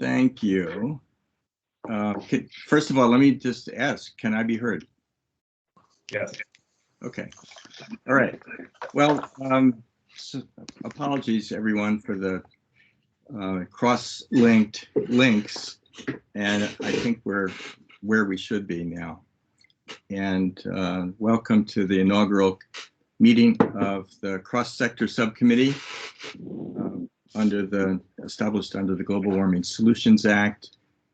Thank you. First of all, let me just ask, can I be heard? Yes. Okay. All right. Well, so apologies everyone for the cross-linked links, and I think we're where we should be now. And welcome to the inaugural meeting of the cross-sector subcommittee established under the Global Warming Solutions Act.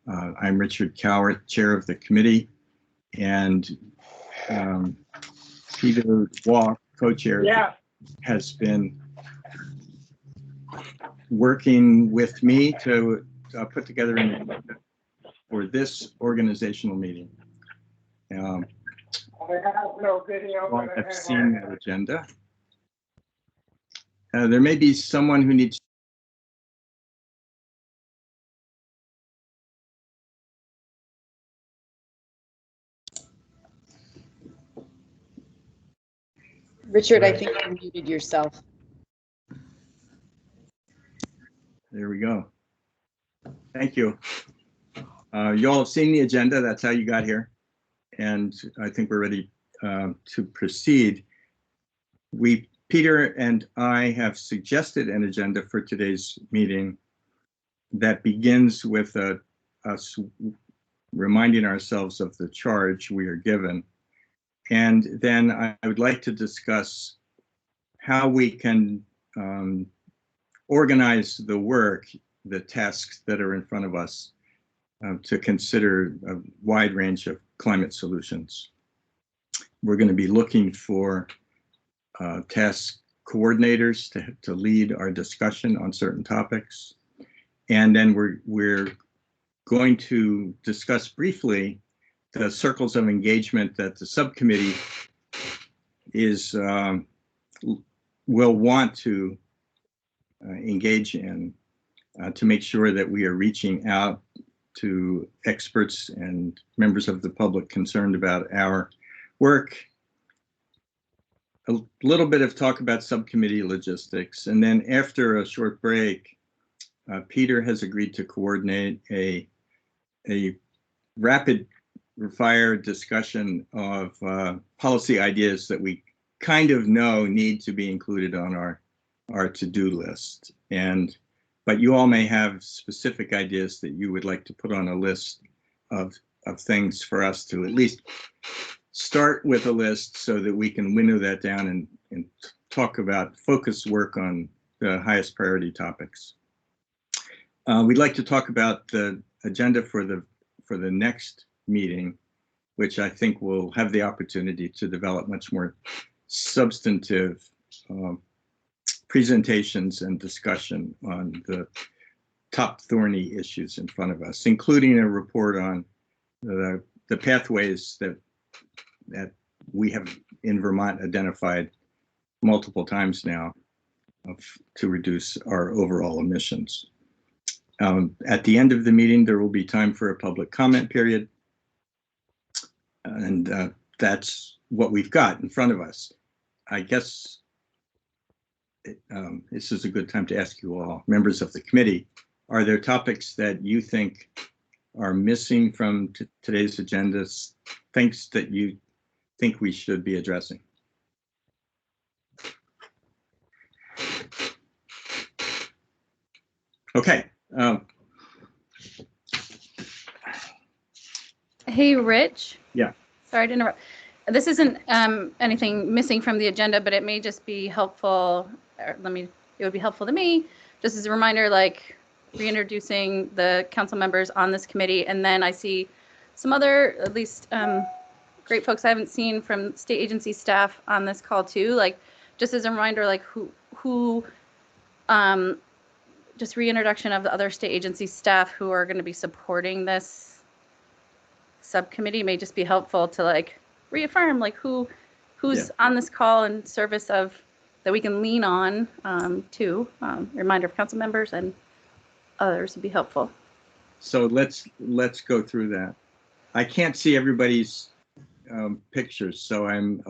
I'm Richard Cowart, chair of the committee, and Peter Walk, co-chair, has been working with me to put together an agenda for this organizational meeting. I have no video. Well, I've seen that agenda. There may be someone who needs. Richard, I think you muted yourself. There we go. Thank you. You all have seen the agenda. That's how you got here. And I think we're ready to proceed. Peter and I have suggested an agenda for today's meeting that begins with us reminding ourselves of the charge we are given. And then I would like to discuss how we can organize the work, the tasks that are in front of us to consider a wide range of climate solutions. We're going to be looking for task coordinators to lead our discussion on certain topics. And then we're going to discuss briefly the circles of engagement that the subcommittee will want to engage in to make sure that we are reaching out to experts and members of the public concerned about our work. A little bit of talk about subcommittee logistics, and then after a short break, Peter has agreed to coordinate a rapid fire discussion of policy ideas that we kind of know need to be included on our to-do list. But you all may have specific ideas that you would like to put on a list of things for us to at least start with a list so that we can winnow that down and talk about focused work on the highest priority topics. We'd like to talk about the agenda for the next meeting, which I think will have the opportunity to develop much more substantive presentations and discussion on the top thorny issues in front of us, including a report on the pathways that we have in Vermont identified multiple times now to reduce our overall emissions. At the end of the meeting, there will be time for a public comment period. And that's what we've got in front of us. I guess this is a good time to ask you all, members of the committee, are there topics that you think are missing from today's agendas, things that you think we should be addressing? Okay. Hey, Rich. Yeah. Sorry to interrupt. This isn't anything missing from the agenda, but it may just be helpful. It would be helpful to me, just as a reminder, like reintroducing the council members on this committee. And then I see some other, at least great folks I haven't seen from state agency staff on this call too. Like, just as a reminder, like who just reintroduction of the other state agency staff who are going to be supporting this subcommittee may just be helpful to like reaffirm like who's on this call in service of that we can lean on too. Reminder of council members and others would be helpful. So let's go through that. I can't see everybody's pictures, so I'm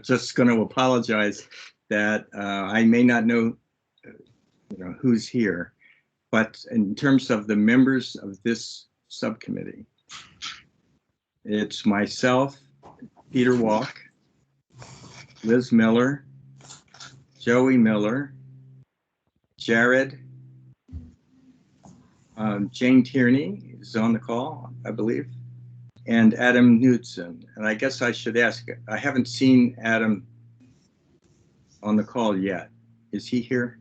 just going to apologize that I may not know who's here. but in terms of the members of this subcommittee, it's myself, Peter Walk, Liz Miller, Joey Miller, Jared, Jane Tierney is on the call, I believe, and Adam Knudsen. And I guess I should ask, I haven't seen Adam on the call yet. Is he here?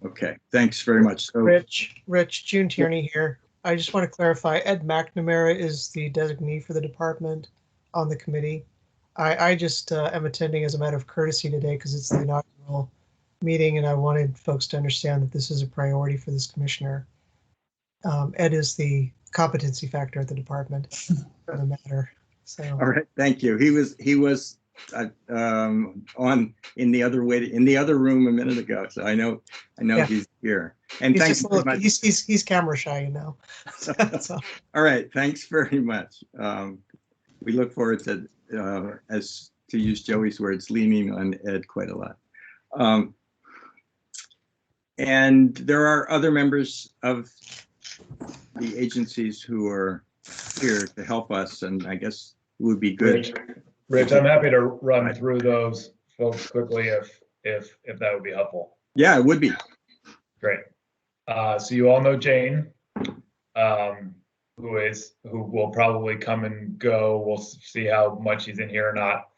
Okay, thanks very much. So, Rich, June Tierney here. I just want to clarify, Ed McNamara is the designee for the department on the committee. I just am attending as a matter of courtesy today because it's the inaugural meeting and I wanted folks to understand that this is a priority for this commissioner. Ed is the competency factor at the department for the matter. So. all right, thank you. He was on in the other room a minute ago, so I know yeah. He's here. And he's thanks very much. He's camera shy, you know. So. All right, thanks very much. We look forward to, as to use Joey's words, leaning on Ed quite a lot. And there are other members of the agencies who are here to help us, and I guess it would be good. Rich, I'm happy to run through those folks quickly if that would be helpful. Yeah, it would be. Great. So you all know Jane, who will probably come and go. We'll see how much she's in here or not.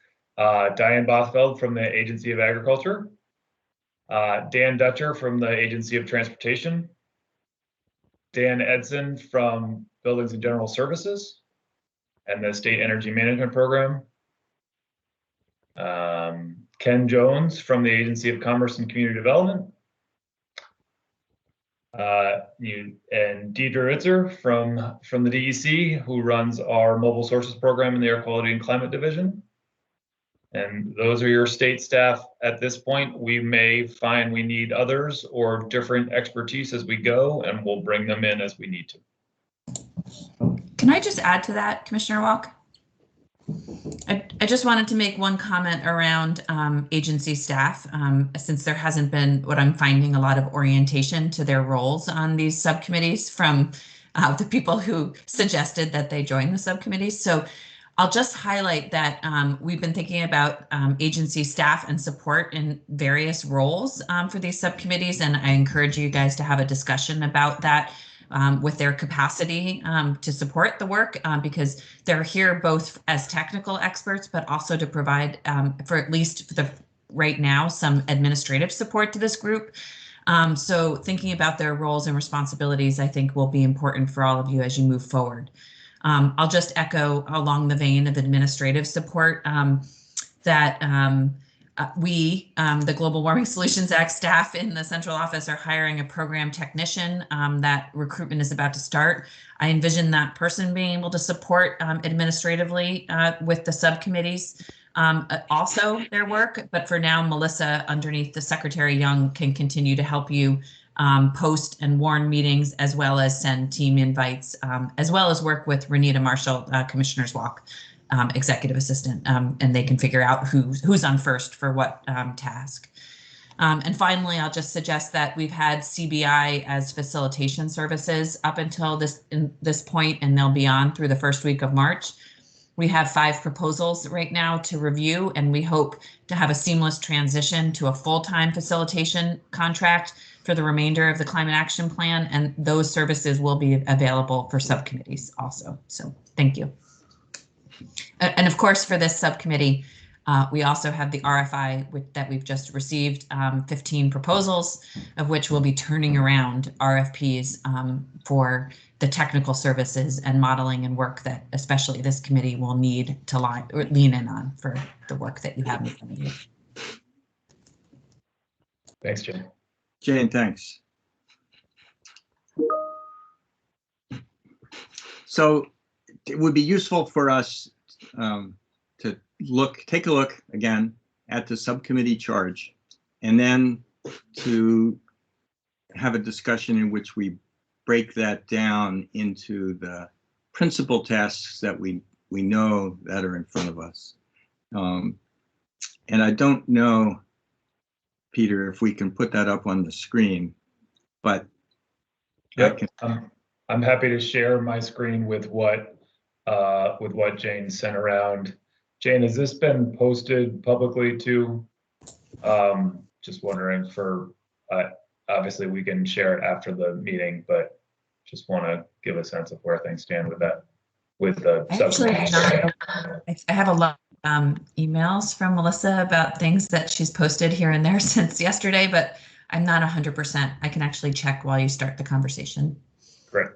Diane Bothfeld from the Agency of Agriculture. Dan Dutcher from the Agency of Transportation. Dan Edson from Buildings and General Services and the State Energy Management Program. Ken Jones from the Agency of Commerce and Community Development. And Deidre Itzer from the DEC, who runs our Mobile Sources Program in the Air Quality and Climate Division. And those are your state staff at this point. We may find we need others or different expertise as we go, and we'll bring them in as we need to. Can I just add to that, Commissioner Walk? I just wanted to make one comment around agency staff, since there hasn't been, what I'm finding, a lot of orientation to their roles on these subcommittees from the people who suggested that they join the subcommittees. So I'll just highlight that we've been thinking about agency staff and support in various roles for these subcommittees, and I encourage you guys to have a discussion about that with their capacity to support the work, because they're here both as technical experts, but also to provide, for at least for the right now, some administrative support to this group. So thinking about their roles and responsibilities, I think, will be important for all of you as you move forward. I'll just echo along the vein of administrative support that we, the Global Warming Solutions Act staff in the central office, are hiring a program technician. That recruitment is about to start. I envision that person being able to support administratively with the subcommittees, also their work. But for now, Melissa, underneath the Secretary Young, can continue to help you post and warn meetings, as well as send team invites, as well as work with Renita Marshall, Commissioner's Walk, executive assistant, and they can figure out who's on first for what task. And finally, I'll just suggest that we've had CBI as facilitation services up until this point, and they'll be on through the first week of March. We have 5 proposals right now to review, and we hope to have a seamless transition to a full-time facilitation contract for the remainder of the Climate Action Plan, and those services will be available for subcommittees also. So thank you. And of course, for this subcommittee, we also have the RFI that we've just received, 15 proposals, of which we'll be turning around RFPs for the technical services and modeling and work that especially this committee will need to lean in on for the work that you have in front of you. Thanks, Jane. Jane, thanks. So it would be useful for us to take a look again at the subcommittee charge, and then to have a discussion in which we break that down into the principal tasks that we know that are in front of us. And I don't know Peter, if we can put that up on the screen, but Yep, I'm happy to share my screen with what Jane sent around. Jane, has this been posted publicly too? Just wondering for, obviously we can share it after the meeting, but just want to give a sense of where things stand with that, with the Actually, subcommittee. I have a lot of emails from Melissa about things that she's posted here and there since yesterday, but I'm not 100%. I can actually check while you start the conversation. Great.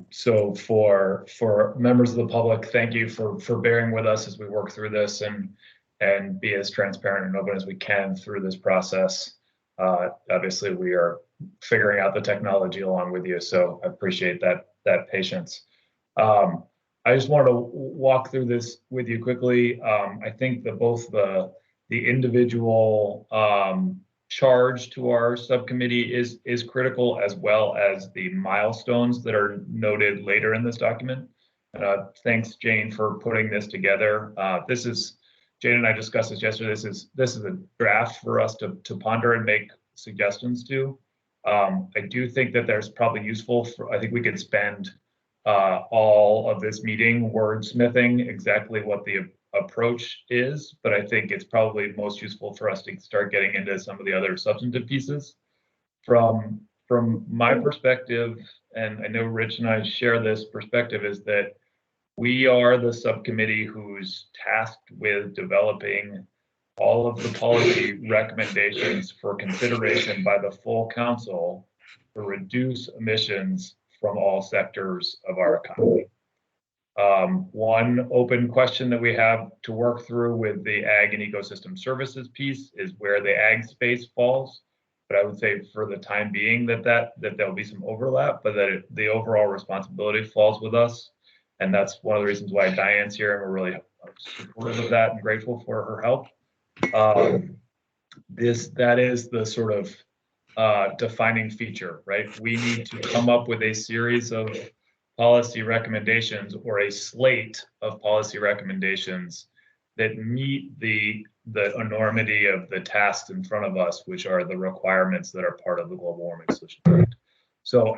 So for members of the public, thank you for bearing with us as we work through this and be as transparent and open as we can through this process. Obviously, we are figuring out the technology along with you, so I appreciate that patience. I just wanted to walk through this with you quickly. I think that both the individual charge to our subcommittee is critical, as well as the milestones that are noted later in this document. Thanks, Jane, for putting this together. Jane and I discussed this yesterday. This is a draft for us to ponder and make suggestions to. I do think that there's probably useful I think we could spend all of this meeting wordsmithing exactly what the approach is, but I think it's probably most useful for us to start getting into some of the other substantive pieces. From my perspective, and I know Rich and I share this perspective, is that we are the subcommittee who's tasked with developing all of the policy recommendations for consideration by the full council to reduce emissions from all sectors of our economy. One open question that we have to work through with the ag and ecosystem services piece is where the ag space falls. But I would say for the time being that there'll be some overlap, but that the overall responsibility falls with us. And that's one of the reasons why Diane's here, and we're really supportive of that and grateful for her help. That is the sort of defining feature, right? We need to come up with a series of policy recommendations or a slate of policy recommendations that meet the enormity of the tasks in front of us, which are the requirements that are part of the Global Warming Solution Project. So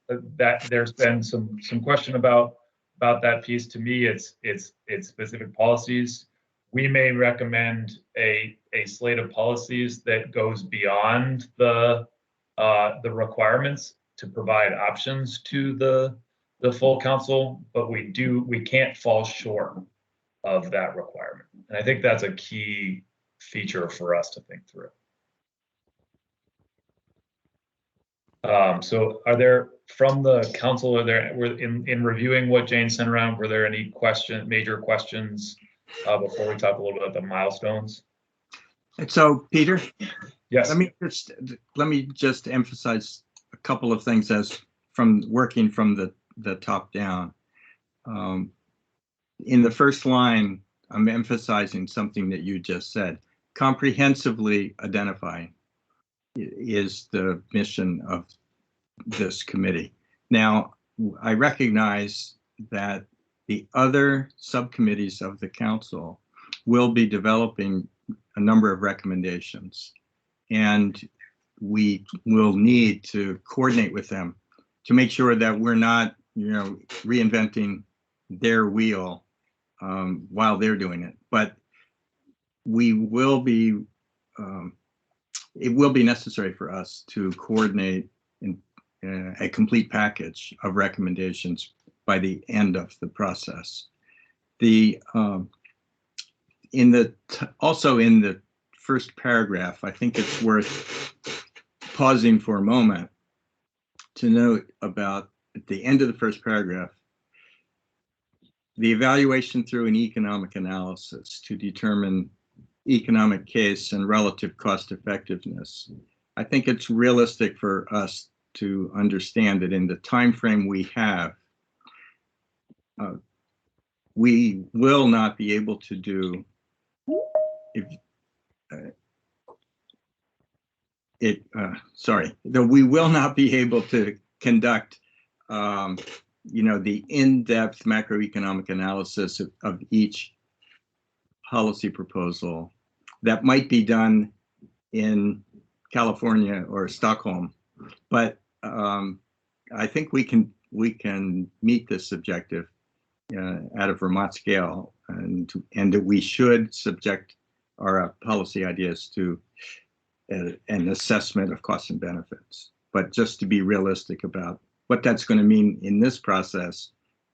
that there's been some question about that piece. To me, it's specific policies. We may recommend a slate of policies that goes beyond the requirements to provide options to the full council, but we can't fall short of that requirement. And I think that's a key feature for us to think through. So are there, from the council, in reviewing what Jane sent around, were there any major questions before we talk a little bit about the milestones? And so, Peter, yes, let me just emphasize a couple of things as from working from the top down. In the first line, I'm emphasizing something that you just said. Comprehensively identifying is the mission of this committee. Now, I recognize that the other subcommittees of the council will be developing a number of recommendations, and we will need to coordinate with them to make sure that we're not, reinventing their wheel while they're doing it. But we will be, it will be necessary for us to coordinate a complete package of recommendations by the end of the process. Also in the first paragraph, I think it's worth pausing for a moment to note about at the end of the first paragraph, the evaluation through an economic analysis to determine economic case and relative cost effectiveness. I think it's realistic for us to understand that in the time frame we have, we will not be able to do we will not be able to conduct the in-depth macroeconomic analysis of each policy proposal that might be done in California or Stockholm, but I think we can meet this objective at a Vermont scale, and that we should subject our policy ideas to an assessment of costs and benefits. But just to be realistic about what that's going to mean in this process,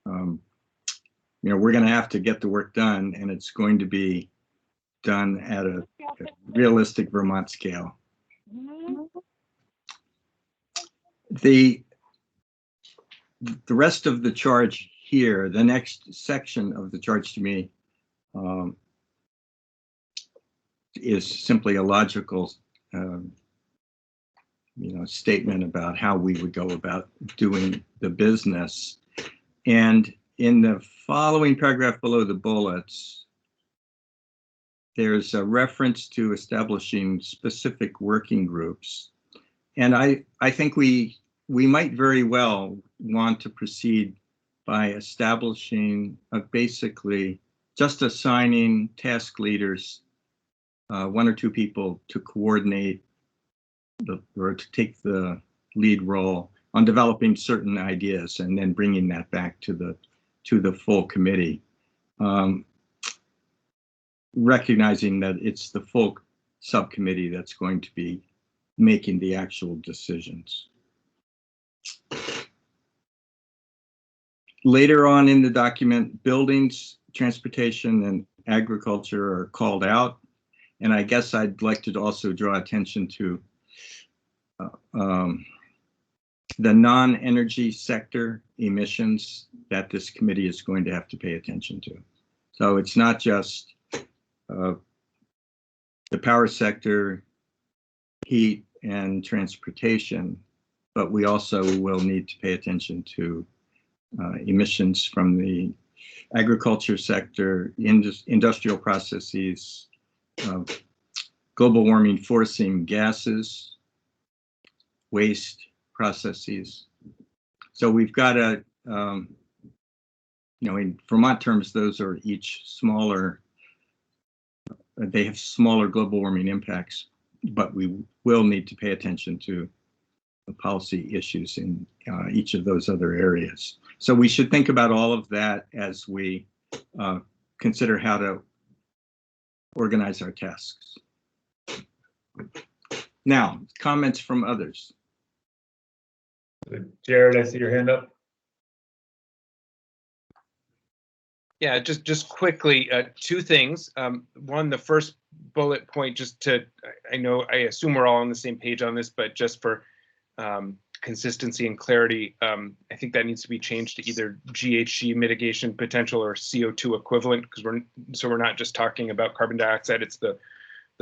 we're going to have to get the work done, and it's going to be done at a realistic Vermont scale. The rest of the charge here, the next section of the charge to me, is simply a logical statement about how we would go about doing the business. And in the following paragraph below the bullets, there's a reference to establishing specific working groups. And I think we might very well want to proceed by establishing basically just assigning task leaders, one or two people to coordinate or to take the lead role on developing certain ideas, and then bringing that back to the full committee, recognizing that it's the full subcommittee that's going to be making the actual decisions. Later on in the document, buildings, transportation, and agriculture are called out. And I guess I'd like to also draw attention to the non-energy sector emissions that this committee is going to have to pay attention to. So it's not just the power sector, heat, and transportation, but we also will need to pay attention to emissions from the agriculture sector, industrial processes, global warming forcing gases, waste processes. So we've got in Vermont terms, those are each smaller. They have smaller global warming impacts, but we will need to pay attention to the policy issues in each of those other areas. So we should think about all of that as we consider how to organize our tasks. Now, comments from others. Jared, I see your hand up. Yeah, just quickly, two things. One, the first bullet point, I assume we're all on the same page on this, but just for consistency and clarity, I think that needs to be changed to either GHG mitigation potential or CO2 equivalent, because we're not just talking about carbon dioxide, it's the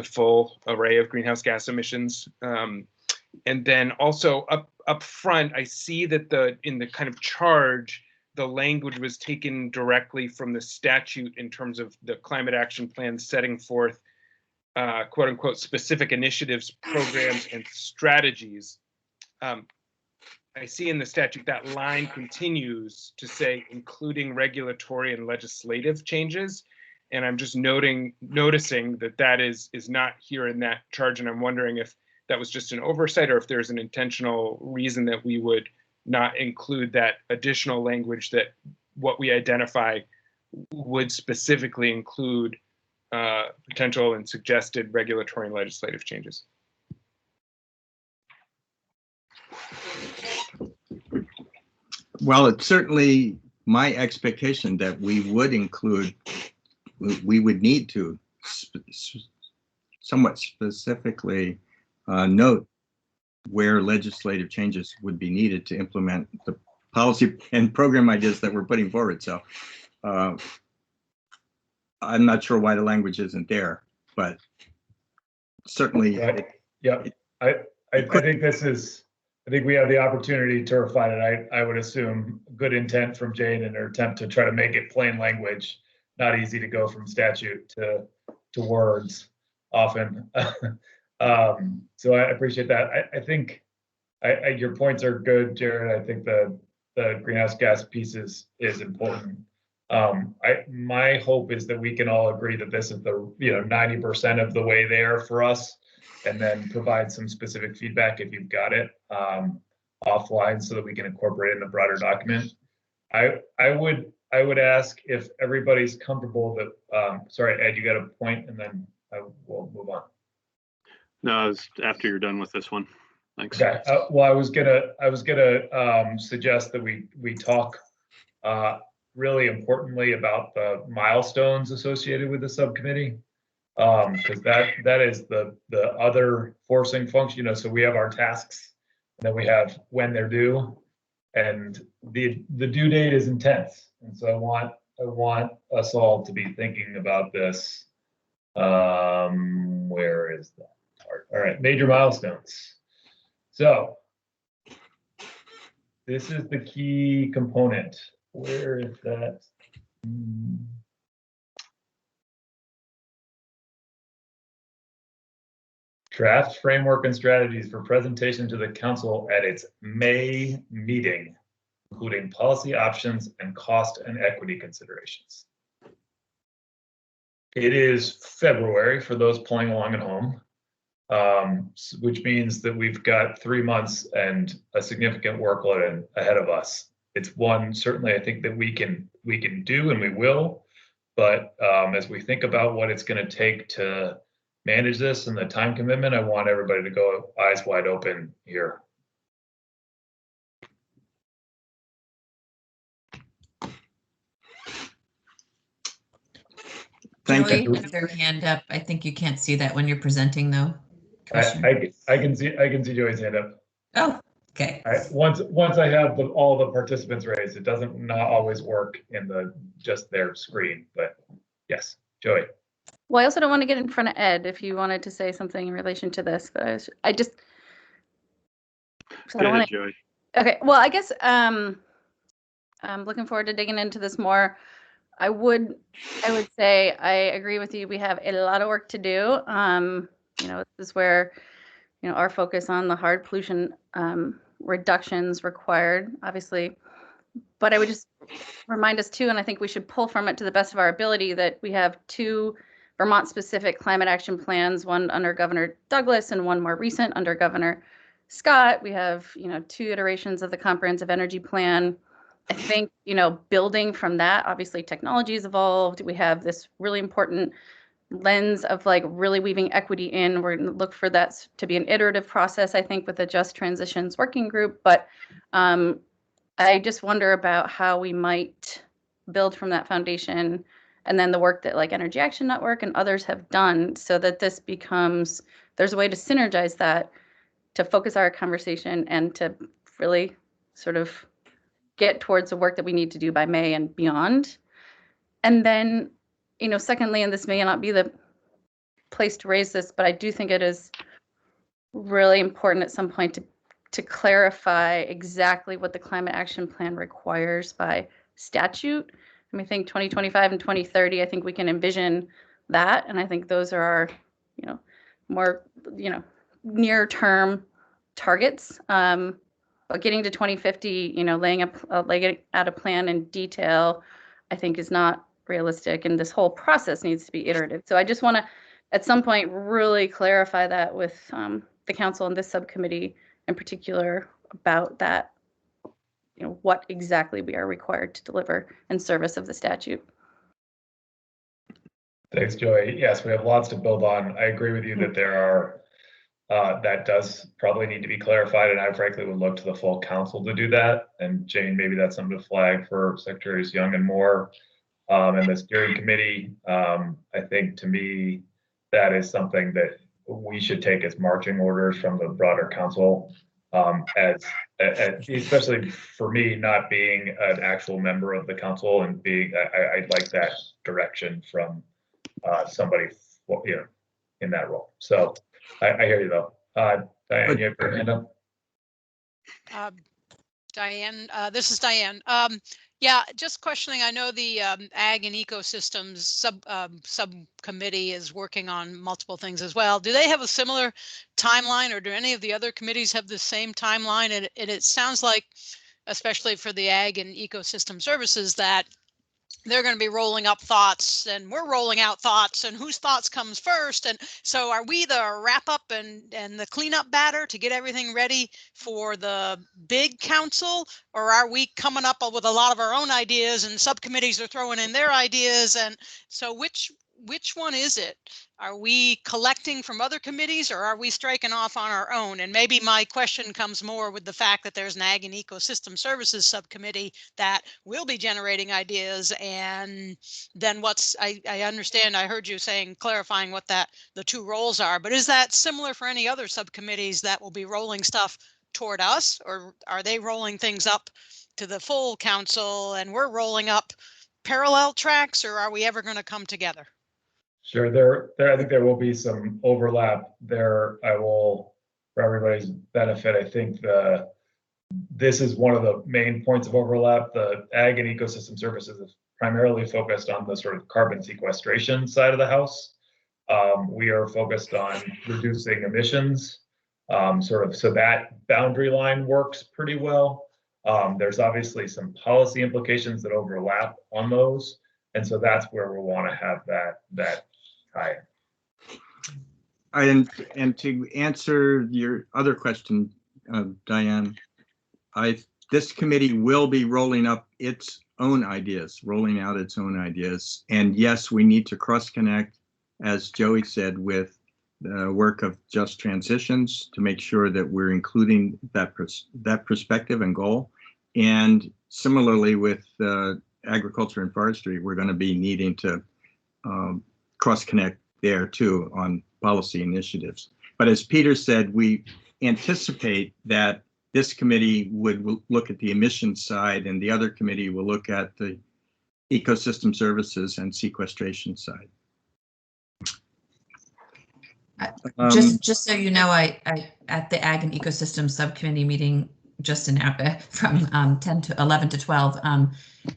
full array of greenhouse gas emissions. And then also up front, I see that in the kind of charge, the language was taken directly from the statute in terms of the climate action plan setting forth quote unquote specific initiatives, programs, and strategies. I see in the statute that line continues to say including regulatory and legislative changes. And I'm just noticing that is not here in that charge. And I'm wondering if that was just an oversight or if there's an intentional reason that we would not include that additional language, that what we identify would specifically include potential and suggested regulatory and legislative changes. Well, it's certainly my expectation that we would need to somewhat specifically note where legislative changes would be needed to implement the policy and program ideas that we're putting forward. So I'm not sure why the language isn't there, but certainly. Right. I think we have the opportunity to refine it. I would assume good intent from Jane in her attempt to try to make it plain language, not easy to go from statute to words often. So I appreciate that. I think your points are good, Jared. I think the greenhouse gas piece is important. My hope is that we can all agree that this is the 90% of the way there for us, and then provide some specific feedback if you've got it offline so that we can incorporate it in the broader document. I would ask if everybody's comfortable that, sorry, Ed, you got a point, and then I will move on. No, it's after you're done with this one. Thanks. Okay. Well, I was gonna suggest that we talk really importantly about the milestones associated with the subcommittee, because that is the other forcing function. So we have our tasks, and then we have when they're due, and the due date is intense, and so I want us all to be thinking about this. Where is that part? All right, major milestones. So this is the key component. Where is that? Draft framework and strategies for presentation to the council at its May meeting, including policy options and cost and equity considerations. It is February for those playing along at home, which means that we've got 3 months and a significant workload ahead of us. It's one certainly I think that we can do, and we will, but as we think about what it's going to take to manage this and the time commitment, I want everybody to go eyes wide open here. Thank Joey you. has their hand up. I think you can't see that when you're presenting, though. I can see Joey's hand up. Oh, okay. All right. Once I have all the participants raised, it doesn't not always work in just their screen, but yes, Joey. Well, I also don't want to get in front of Ed if you wanted to say something in relation to this, but I just. So Go ahead, Joey. Okay. Well, I guess I'm looking forward to digging into this more. I would say I agree with you. We have a lot of work to do. This is where, our focus on the hard pollution reductions required, obviously. But I would just remind us too, and I think we should pull from it to the best of our ability, that we have 2 Vermont-specific climate action plans, one under Governor Douglas and one more recent under Governor Scott. We have, 2 iterations of the Comprehensive Energy Plan. I think, building from that, obviously technology's evolved. We have this really important lens of really weaving equity in. We're going to look for that to be an iterative process, I think, with the Just Transitions Working Group. But I just wonder about how we might build from that foundation, and then the work that Energy Action Network and others have done, so that this becomes, there's a way to synergize that, to focus our conversation and to really sort of get towards the work that we need to do by May and beyond. And then, secondly, and this may not be the place to raise this, but I do think it is really important at some point to clarify exactly what the climate action plan requires by statute. I think 2025 and 2030, I think we can envision that. And I think those are our, more, near term targets. But getting to 2050, laying out a plan in detail, I think is not realistic. And this whole process needs to be iterative. So I just want to, at some point, really clarify that with the council and this subcommittee in particular about that, what exactly we are required to deliver in service of the statute. Thanks, Joey. Yes, we have lots to build on. I agree with you that there are, that does probably need to be clarified, and I frankly would look to the full council to do that. And Jane, maybe that's something to flag for Secretaries Young and Moore and the steering committee. I think, to me, that is something that we should take as marching orders from the broader council, as especially for me, not being an actual member of the council and being, I'd like that direction from somebody, in that role. So I hear you though. Diane, you have your hand up? Diane, this is Diane. Yeah, just questioning. I know the Ag and Ecosystems subcommittee is working on multiple things as well. Do they have a similar timeline, or do any of the other committees have the same timeline? And it sounds like, especially for the Ag and Ecosystem Services, that they're going to be rolling up thoughts and we're rolling out thoughts, and whose thoughts comes first. And so are we the wrap up and the cleanup batter to get everything ready for the big council, or are we coming up with a lot of our own ideas and subcommittees are throwing in their ideas? And so which one is it? Are we collecting from other committees, or are we striking off on our own? And maybe my question comes more with the fact that there's an Ag and Ecosystem Services subcommittee that will be generating ideas. And then I understand, I heard you saying, clarifying what the two roles are, but is that similar for any other subcommittees that will be rolling stuff toward us, or are they rolling things up to the full council and we're rolling up parallel tracks, or are we ever going to come together? Sure, I think there will be some overlap there. I will, for everybody's benefit, I think this is one of the main points of overlap. The Ag and Ecosystem Services is primarily focused on the sort of carbon sequestration side of the house. We are focused on reducing emissions, so that boundary line works pretty well. There's obviously some policy implications that overlap on those, and so that's where we'll want to have that tie. And to answer your other question, Diane, this committee will be rolling out its own ideas. And yes, we need to cross connect, as Joey said, with the work of Just Transitions to make sure that we're including that perspective and goal. And similarly with agriculture and forestry, we're going to be needing to cross connect there too on policy initiatives. But as Peter said, we anticipate that this committee would look at the emissions side and the other committee will look at the ecosystem services and sequestration side. Just so you know, I at the Ag and Ecosystem Subcommittee meeting just from 11 to 12,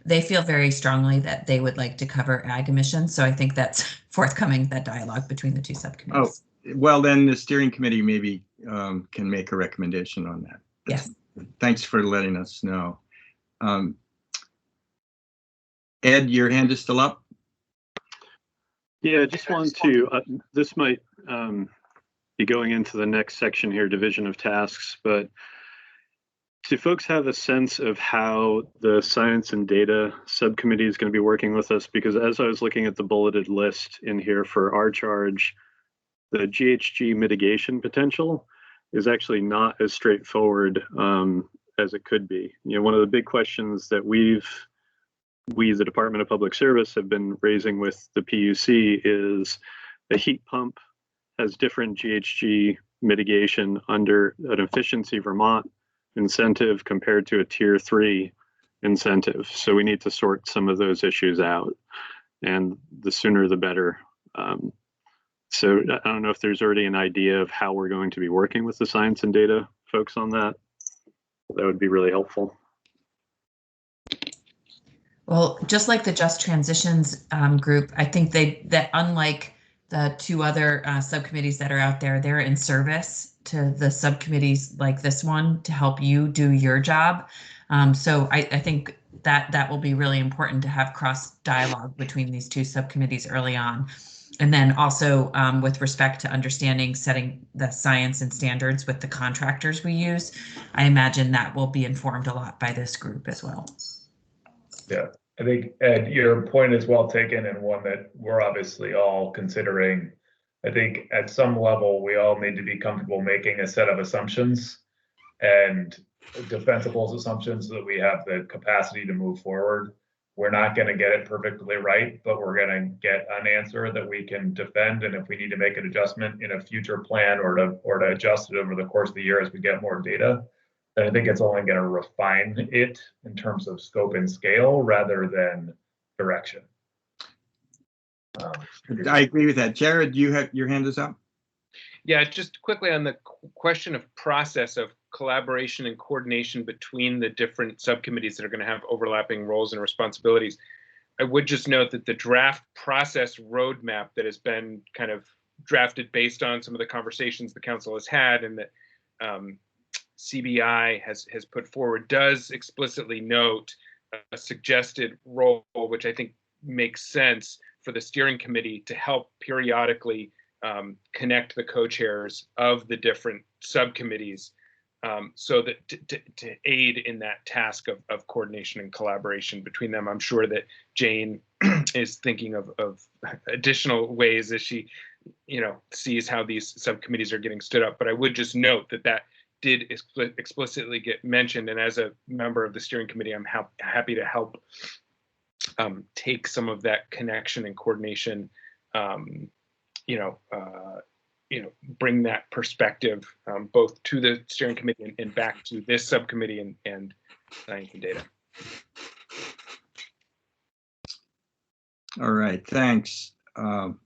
they feel very strongly that they would like to cover ag emissions. So I think that's forthcoming, that dialogue between the two subcommittees. Oh, well, then the steering committee maybe can make a recommendation on that. Yes. Thanks for letting us know. Ed, your hand is still up? Yeah, I just wanted to, this might be going into the next section here, division of tasks, but do folks have a sense of how the science and data subcommittee is going to be working with us? Because as I was looking at the bulleted list in here for our charge, the GHG mitigation potential is actually not as straightforward as it could be. You know, one of the big questions that we, the Department of Public Service, have been raising with the PUC is a heat pump has different GHG mitigation under an efficiency Vermont incentive compared to a tier 3 incentive. So we need to sort some of those issues out, and the sooner the better. So I don't know if there's already an idea of how we're going to be working with the science and data folks on that. That would be really helpful. Well, just like the Just Transitions group, I think that unlike the two other subcommittees that are out there, they're in service to the subcommittees like this one to help you do your job. So I think that will be really important to have cross dialogue between these two subcommittees early on. And then also with respect to understanding setting the science and standards with the contractors we use, I imagine that will be informed a lot by this group as well. Yeah, I think, Ed, your point is well taken, and one that we're obviously all considering. I think at some level, we all need to be comfortable making a set of assumptions and defensible assumptions so that we have the capacity to move forward. We're not going to get it perfectly right, but we're going to get an answer that we can defend. And if we need to make an adjustment in a future plan or to adjust it over the course of the year as we get more data, then I think it's only going to refine it in terms of scope and scale rather than direction. I agree with that. Jared, you have your hand is up. Yeah, just quickly on the question of process of collaboration and coordination between the different subcommittees that are going to have overlapping roles and responsibilities. I would just note that the draft process roadmap that has been kind of drafted based on some of the conversations the council has had and that CBI has put forward does explicitly note a suggested role, which I think makes sense for the steering committee to help periodically connect the co-chairs of the different subcommittees, so that to aid in that task of coordination and collaboration between them. I'm sure that Jane is thinking of additional ways as she, sees how these subcommittees are getting stood up. But I would just note that did explicitly get mentioned, and as a member of the steering committee, I'm happy to help take some of that connection and coordination, bring that perspective both to the steering committee and back to this subcommittee and science and data. All right, thanks.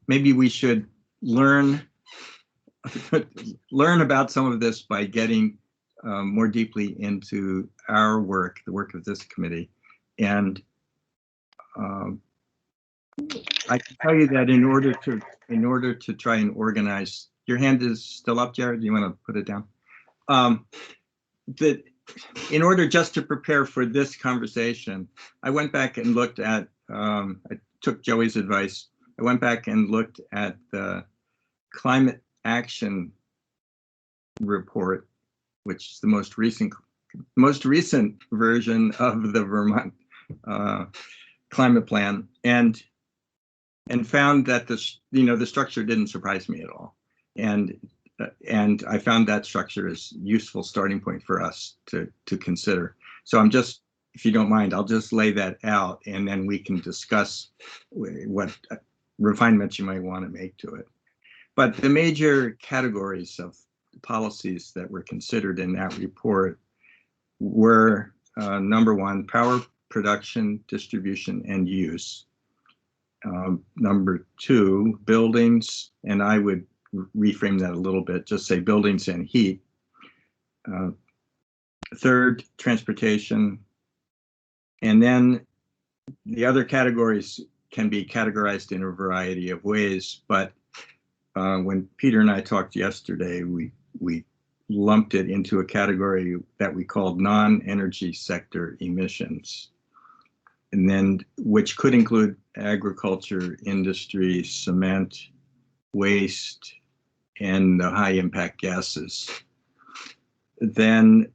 Maybe we should learn about some of this by getting more deeply into our work, the work of this committee. And I can tell you that in order to try and organize, your hand is still up, Jared? Do you want to put it down? That in order just to prepare for this conversation, I went back and looked at, I took Joey's advice. I went back and looked at the climate action report, which is the most recent version of the Vermont climate plan, and found that the structure didn't surprise me at all, and I found that structure is useful starting point for us to consider. So I'm just, if you don't mind, I'll just lay that out, and then we can discuss what refinements you might want to make to it. But the major categories of policies that were considered in that report were number one, power production, distribution, and use. Number two, buildings, and I would reframe that a little bit, just say buildings and heat. Third, transportation. And then the other categories can be categorized in a variety of ways, but when Peter and I talked yesterday, we lumped it into a category that we called non-energy sector emissions, and then which could include agriculture, industry, cement, waste, and the high impact gases. Then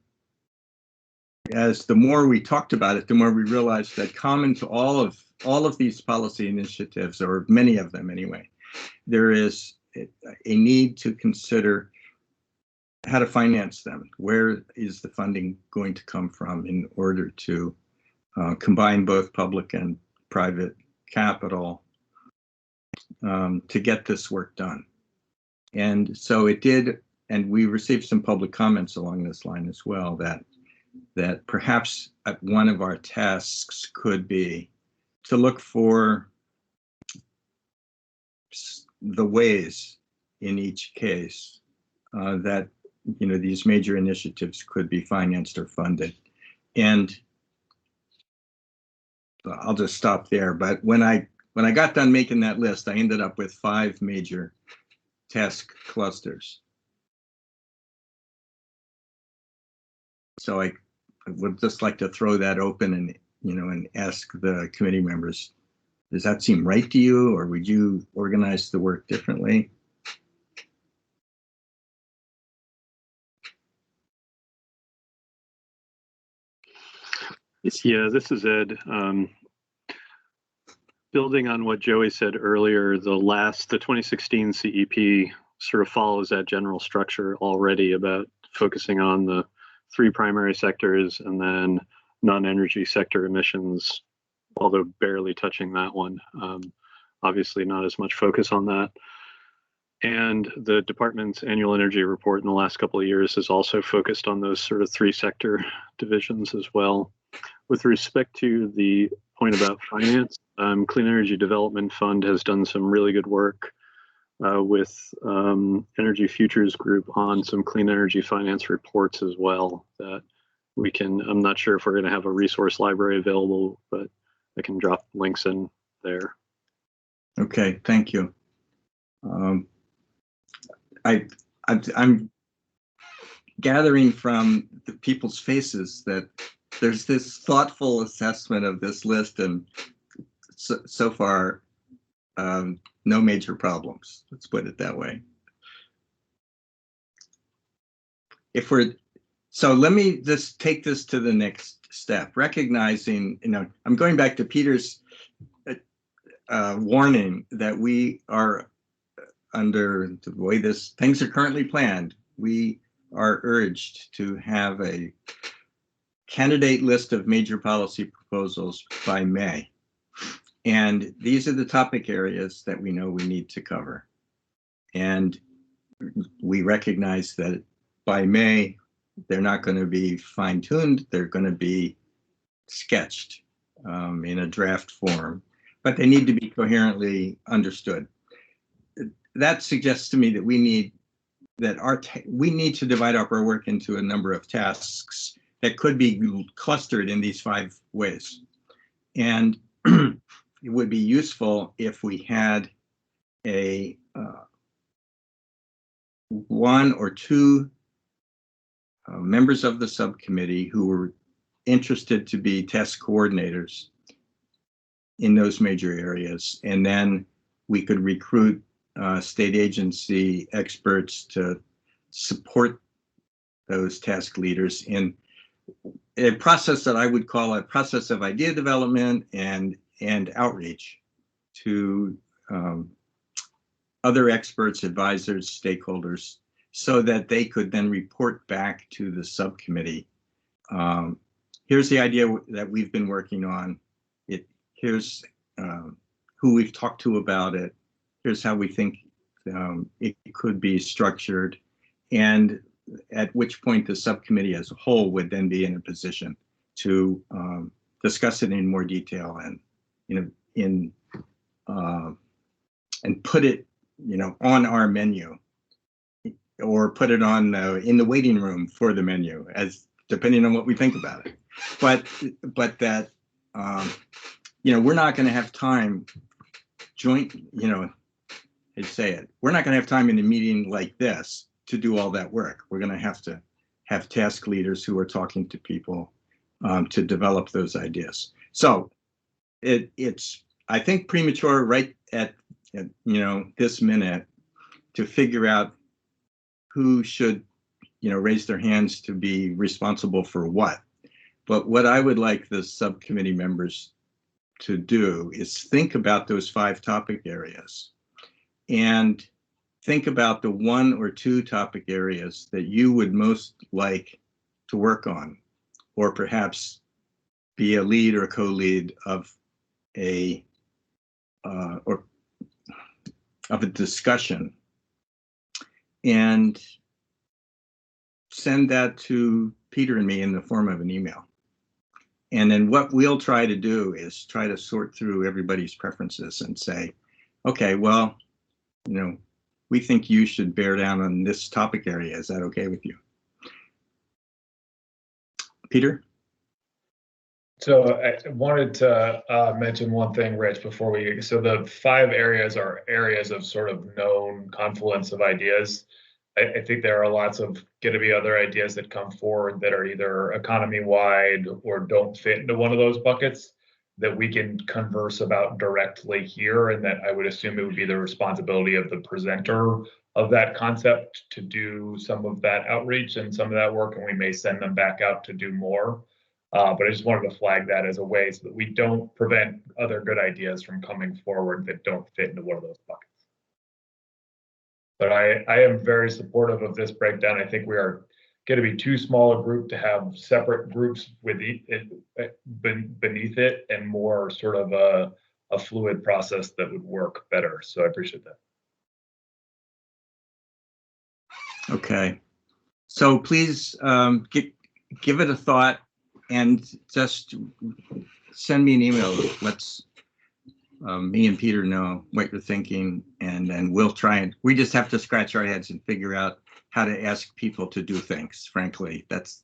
as the more we talked about it, the more we realized that common to all of these policy initiatives, or many of them anyway, there is a need to consider how to finance them. Where is the funding going to come from in order to combine both public and private capital to get this work done? And so it did, and we received some public comments along this line as well, that perhaps one of our tasks could be to look for the ways in each case that these major initiatives could be financed or funded. And I'll just stop there. But when I got done making that list, I ended up with 5 major task clusters. So I would just like to throw that open and ask the committee members, does that seem right to you, or would you organize the work differently? Yeah, this is Ed. Building on what Joey said earlier, the 2016 CEP sort of follows that general structure already about focusing on the 3 primary sectors and then non-energy sector emissions, although barely touching that one. Obviously not as much focus on that. And the department's annual energy report in the last couple of years has also focused on those sort of 3 sector divisions as well. With respect to the point about finance, Clean Energy Development Fund has done some really good work with Energy Futures Group on some clean energy finance reports as well that we can, I'm not sure if we're going to have a resource library available, but I can drop links in there. Okay, thank you. I'm gathering from the people's faces that there's this thoughtful assessment of this list, and so far, no major problems. Let's put it that way. So let me just take this to the next step, recognizing, I'm going back to Peter's warning that we are under the way things are currently planned. We are urged to have a candidate list of major policy proposals by May. And these are the topic areas that we know we need to cover. And we recognize that by May, they're not going to be fine-tuned. They're going to be sketched in a draft form, but they need to be coherently understood. That suggests to me that we need to divide up our work into a number of tasks that could be clustered in these 5 ways. And it would be useful if we had a 1 or 2 members of the subcommittee who were interested to be task coordinators in those major areas. And then we could recruit state agency experts to support those task leaders in a process that I would call a process of idea development and outreach to other experts, advisors, stakeholders, so that they could then report back to the subcommittee. Here's the idea that we've been working on. Here's who we've talked to about it. Here's how we think it could be structured, and at which point the subcommittee as a whole would then be in a position to discuss it in more detail and and put it on our menu, or put it on in the waiting room for the menu, as depending on what we think about it. But that we're not going to have time I'd say it. We're not going to have time in a meeting like this to do all that work. We're going to have task leaders who are talking to people to develop those ideas. So it's, I think, premature right at this minute to figure out who should raise their hands to be responsible for what. But what I would like the subcommittee members to do is think about those 5 topic areas and think about the 1 or 2 topic areas that you would most like to work on, or perhaps be a lead or co-lead of a discussion, and send that to Peter and me in the form of an email. And then what we'll try to do is try to sort through everybody's preferences and say, okay, well, we think you should bear down on this topic area. Is that okay with you? Peter? So I wanted to mention one thing, Rich, before so the 5 areas are areas of sort of known confluence of ideas. I think there are lots of going to be other ideas that come forward that are either economy-wide or don't fit into one of those buckets that we can converse about directly here, and that I would assume it would be the responsibility of the presenter of that concept to do some of that outreach and some of that work, and we may send them back out to do more. But I just wanted to flag that as a way so that we don't prevent other good ideas from coming forward that don't fit into one of those buckets. But I am very supportive of this breakdown. I think we are going to be too small a group to have separate groups with beneath it, and more sort of a fluid process that would work better. So I appreciate that. Okay. So please give it a thought and just send me an email. Let's me and Peter know what you're thinking, and then we'll try we just have to scratch our heads and figure out how to ask people to do things. Frankly, that's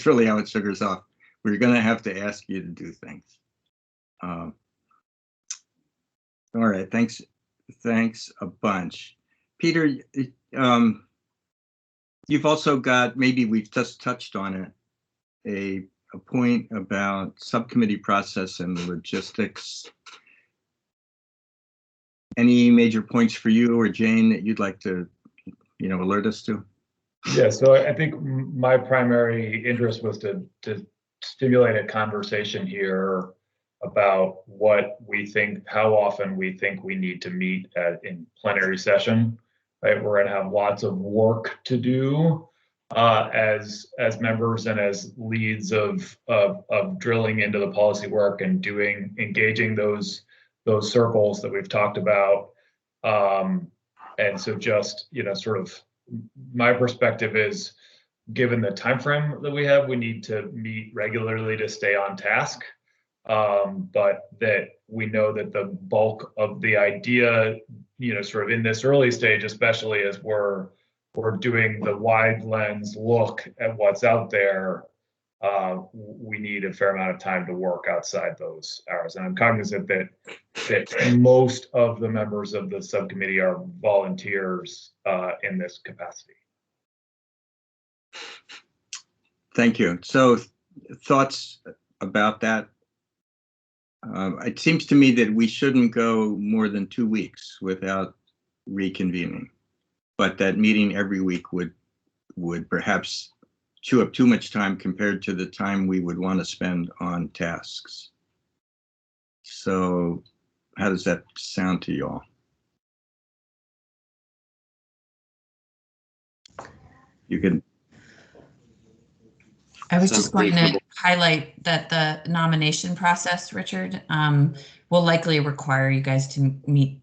really how it sugars off. We're going to have to ask you to do things. All right, thanks a bunch. Peter, you've also got, maybe we've just touched on it, a point about subcommittee process and logistics. Any major points for you or Jane that you'd like to, alert us to? Yeah, so I think my primary interest was to stimulate a conversation here about what we think, how often we think we need to meet in plenary session, right? We're gonna have lots of work to do as members and as leads of drilling into the policy work and engaging those circles that we've talked about. And so just, sort of my perspective is, given the time frame that we have, we need to meet regularly to stay on task. But that we know that the bulk of the idea, sort of in this early stage, especially as we're doing the wide lens look at what's out there, we need a fair amount of time to work outside those hours. And I'm cognizant that most of the members of the subcommittee are volunteers in this capacity. Thank you. So thoughts about that? It seems to me that we shouldn't go more than 2 weeks without reconvening, but that meeting every week would perhaps chew up too much time compared to the time we would want to spend on tasks. So how does that sound to y'all? You can. I was just going to highlight that the nomination process, Richard, will likely require you guys to meet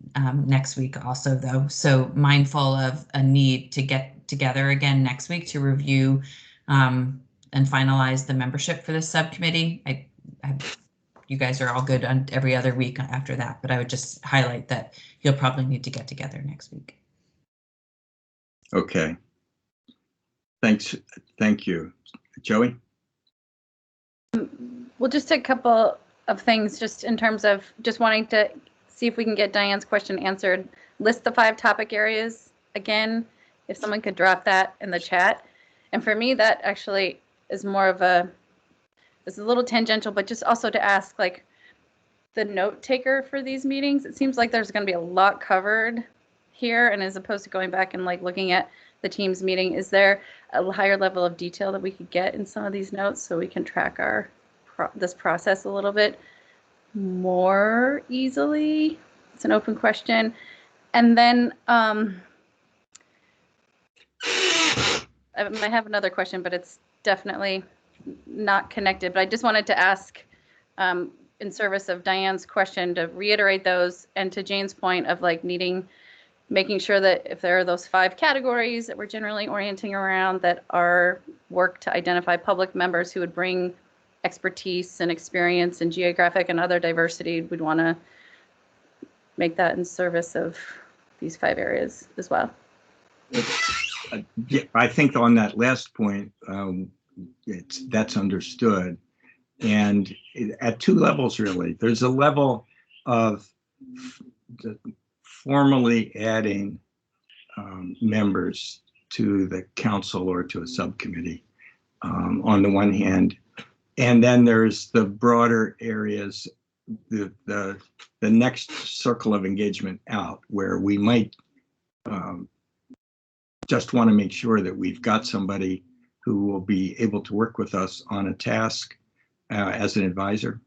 next week also, though. So mindful of a need to get together again next week to review and finalize the membership for the subcommittee. You guys are all good on every other week after that, but I would just highlight that you'll probably need to get together next week. Okay. Thanks. Thank you. Joey? Well, just a couple of things, just in terms of just wanting to see if we can get Diane's question answered. List the 5 topic areas again, if someone could drop that in the chat. And for me, that actually is more of it's a little tangential, but just also to ask, like, the note taker for these meetings, it seems like there's going to be a lot covered here, and as opposed to going back and like looking at the team's meeting, is there a higher level of detail that we could get in some of these notes so we can track this process a little bit more easily? It's an open question. And then I have another question, but it's definitely not connected. But I just wanted to ask, in service of Diane's question, to reiterate those, and to Jane's point of like making sure that if there are those 5 categories that we're generally orienting around, that our work to identify public members who would bring expertise and experience and geographic and other diversity, we'd want to make that in service of these 5 areas as well. Yeah, I think on that last point, that's understood. And at 2 levels, really. There's a level of formally adding members to the council or to a subcommittee on the one hand, and then there's the broader areas, the next circle of engagement out, where we might just want to make sure that we've got somebody who will be able to work with us on a task as an advisor,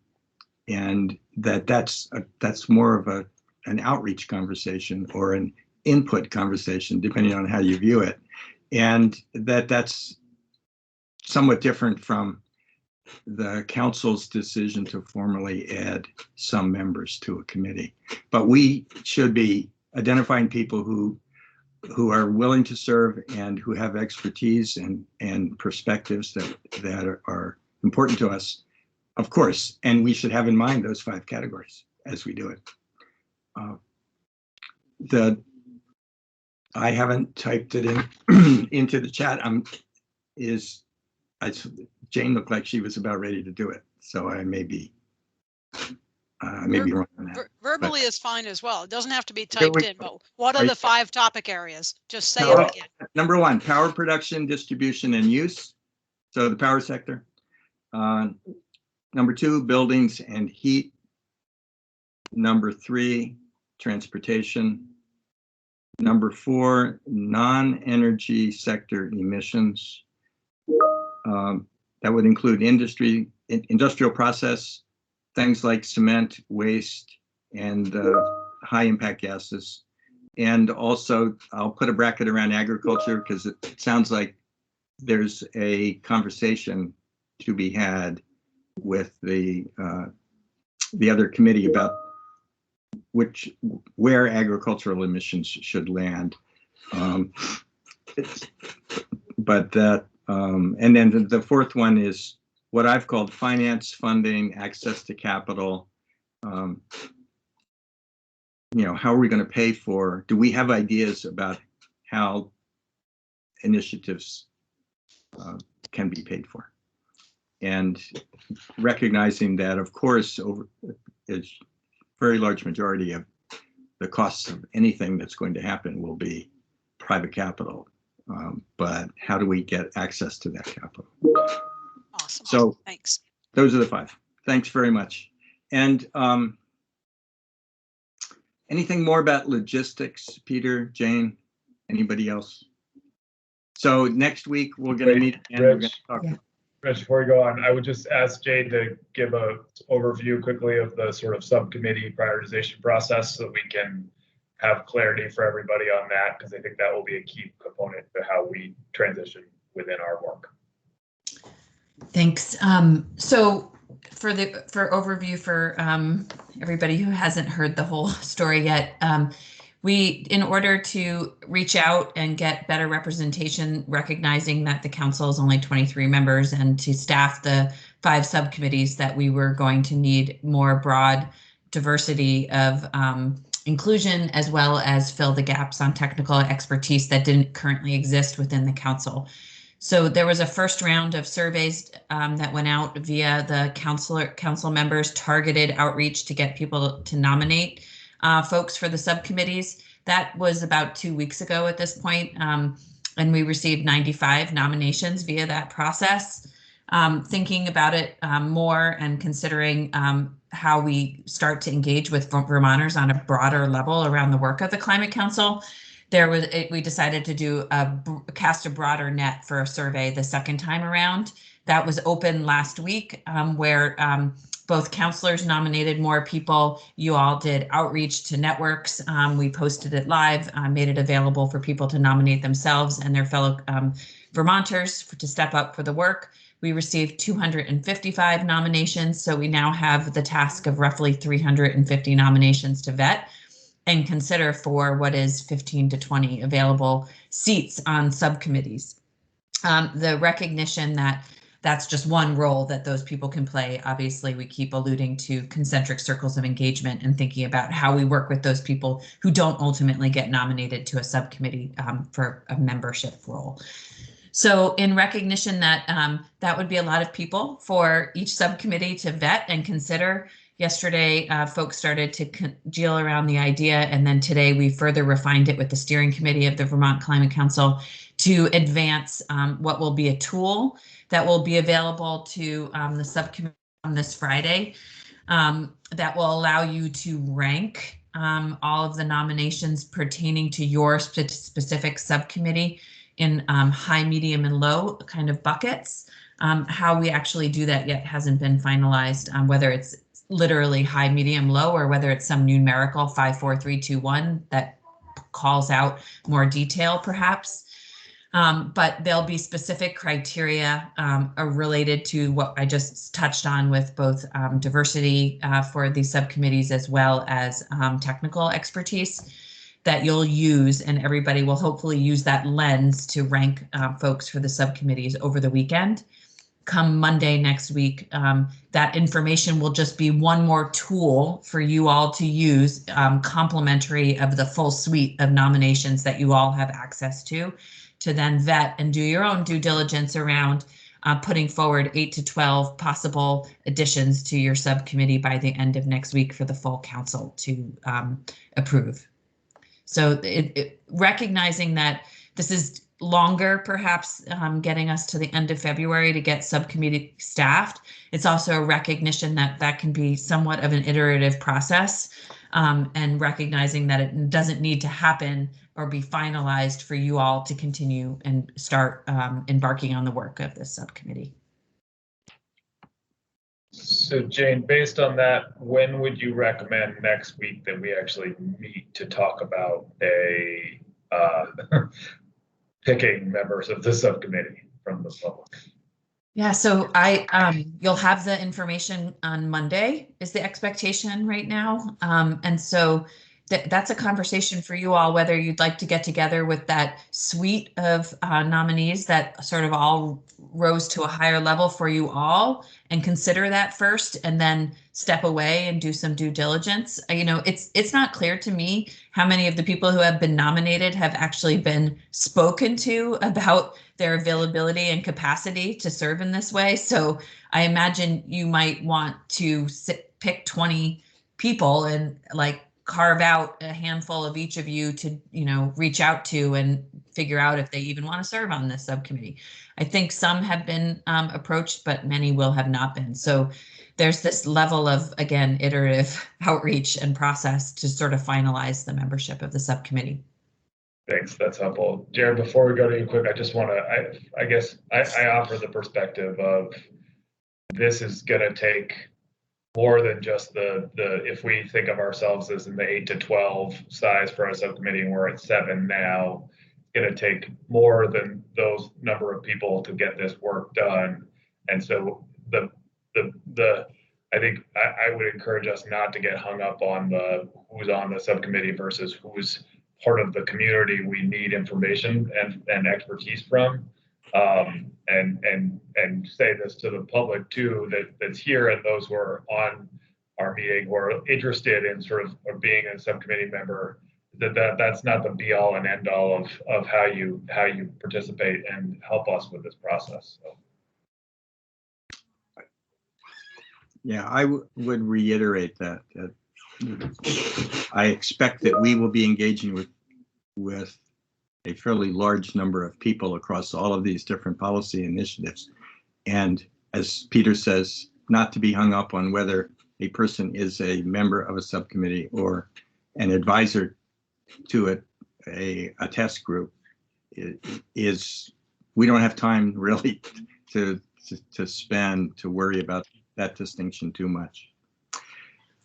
and that's more of an outreach conversation or an input conversation, depending on how you view it. And that's somewhat different from the council's decision to formally add some members to a committee. But we should be identifying people who are willing to serve and who have expertise and perspectives that are important to us, of course. And we should have in mind those 5 categories as we do it. I haven't typed it in into the chat. Jane looked like she was about ready to do it, so I may be wrong on that. Verbally is fine as well. It doesn't have to be typed in, but what are the 5 topic areas? Just say it again. Number 1, power production, distribution, and use. So the power sector. Number 2, buildings and heat. Number 3, transportation. Number 4, non-energy sector emissions. That would include industrial process, things like cement, waste, and high impact gases. And also, I'll put a bracket around agriculture because it sounds like there's a conversation to be had with the other committee about where agricultural emissions should land. But that, and then the fourth one is what I've called finance, funding, access to capital. How are we going to pay for? Do we have ideas about how initiatives can be paid for? And recognizing that, of course, a very large majority of the costs of anything that's going to happen will be private capital. But how do we get access to that capital? Awesome. So thanks. Those are the 5. Thanks very much. And anything more about logistics, Peter, Jane, anybody else? So next week we're going to meet and we're going to talk. Yeah. Rich, before we go on, I would just ask Jane to give a overview quickly of the sort of subcommittee prioritization process so that we can have clarity for everybody on that, because I think that will be a key component to how we transition within our work. Thanks. So for overview for everybody who hasn't heard the whole story yet, in order to reach out and get better representation, recognizing that the council is only 23 members, and to staff the 5 subcommittees, that we were going to need more broad diversity of inclusion, as well as fill the gaps on technical expertise that didn't currently exist within the council. So there was a first round of surveys that went out via the council members, targeted outreach to get people to nominate folks for the subcommittees. That was about 2 weeks ago at this point, and we received 95 nominations via that process. Thinking about it more and considering how we start to engage with Vermonters on a broader level around the work of the Climate Council, we decided to cast a broader net for a survey the second time around. That was open last week, where both councilors nominated more people. You all did outreach to networks. We posted it live, made it available for people to nominate themselves and their fellow Vermonters to step up for the work. We received 255 nominations, so we now have the task of roughly 350 nominations to vet and consider for what is 15 to 20 available seats on subcommittees. The recognition that that's just one role that those people can play. Obviously, we keep alluding to concentric circles of engagement and thinking about how we work with those people who don't ultimately get nominated to a subcommittee for a membership role. So in recognition that that would be a lot of people for each subcommittee to vet and consider, yesterday folks started to congeal around the idea, and then today we further refined it with the steering committee of the Vermont Climate Council to advance what will be a tool that will be available to the subcommittee on this Friday that will allow you to rank all of the nominations pertaining to your specific subcommittee in high, medium, and low kind of buckets. How we actually do that yet hasn't been finalized, whether it's literally high, medium, low, or whether it's some numerical 5, 4, 3, 2, 1 that calls out more detail perhaps. But there'll be specific criteria related to what I just touched on with both diversity for these subcommittees as well as technical expertise that you'll use, and everybody will hopefully use that lens to rank folks for the subcommittees over the weekend. Come Monday next week, that information will just be one more tool for you all to use, complementary of the full suite of nominations that you all have access to then vet and do your own due diligence around putting forward 8 to 12 possible additions to your subcommittee by the end of next week for the full council to approve. So recognizing that this is longer, perhaps getting us to the end of February to get subcommittee staffed. It's also a recognition that that can be somewhat of an iterative process, and recognizing that it doesn't need to happen or be finalized for you all to continue and start embarking on the work of this subcommittee. So Jane, based on that, when would you recommend next week that we actually meet to talk about a picking members of the subcommittee from the public? Yeah, so you'll have the information on Monday is the expectation right now. And so that's a conversation for you all, whether you'd like to get together with that suite of nominees that sort of all rose to a higher level for you all and consider that first and then step away and do some due diligence. You know, it's not clear to me how many of the people who have been nominated have actually been spoken to about their availability and capacity to serve in this way. So I imagine you might want to pick 20 people and like carve out a handful of each of you to, you know, reach out to and figure out if they even want to serve on this subcommittee. I think some have been approached, but many will have not been. So there's this level of, again, iterative outreach and process to sort of finalize the membership of the subcommittee. Thanks, that's helpful. Jared, before we go to you quick, I just want to, I guess I offer the perspective of this is going to take more than just if we think of ourselves as in the 8 to 12 size for a subcommittee and we're at 7 now, it's going to take more than those number of people to get this work done. And so I think I would encourage us not to get hung up on who's on the subcommittee versus who's part of the community we need information and expertise from. And say this to the public too, that's here and those who are on our meeting who are interested in sort of being a subcommittee member, that's not the be all and end all of how you participate and help us with this process. So. Yeah, I would reiterate that I expect that we will be engaging with a fairly large number of people across all of these different policy initiatives. And as Peter says, not to be hung up on whether a person is a member of a subcommittee or an advisor to a task group. We don't have time really to spend to worry about that distinction too much.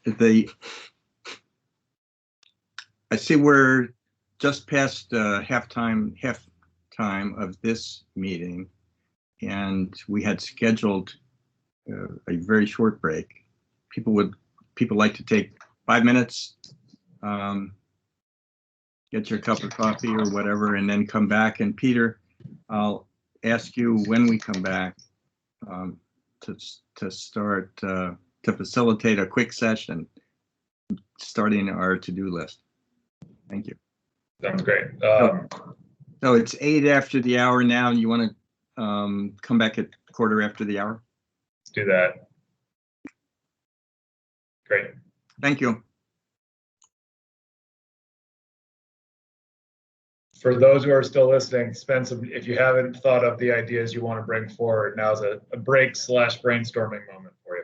I see we're just past half time of this meeting, and we had scheduled a very short break. People like to take 5 minutes, get your cup of coffee or whatever, and then come back. And Peter, I'll ask you when we come back to start to facilitate a quick session, starting our to-do list. Thank you. Sounds great. So it's 8 after the hour now. You want to come back at 1/4 after the hour? Let's do that. Great. Thank you. For those who are still listening, if you haven't thought of the ideas you want to bring forward, now's a break/brainstorming moment for you.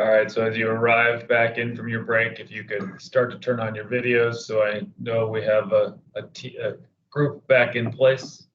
All right, so as you arrive back in from your break, if you could start to turn on your videos so I know we have a group back in place.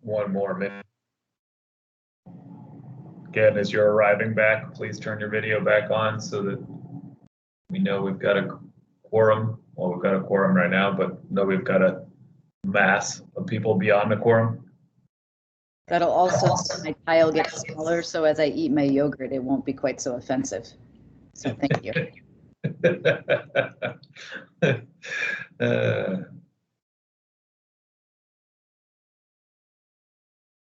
One more minute. Again, as you're arriving back, please turn your video back on so that we know we've got a quorum. Well, we've got a quorum right now, but know we've got a mass of people beyond the quorum. That'll also, my tile gets smaller, so as I eat my yogurt, it won't be quite so offensive. So thank you.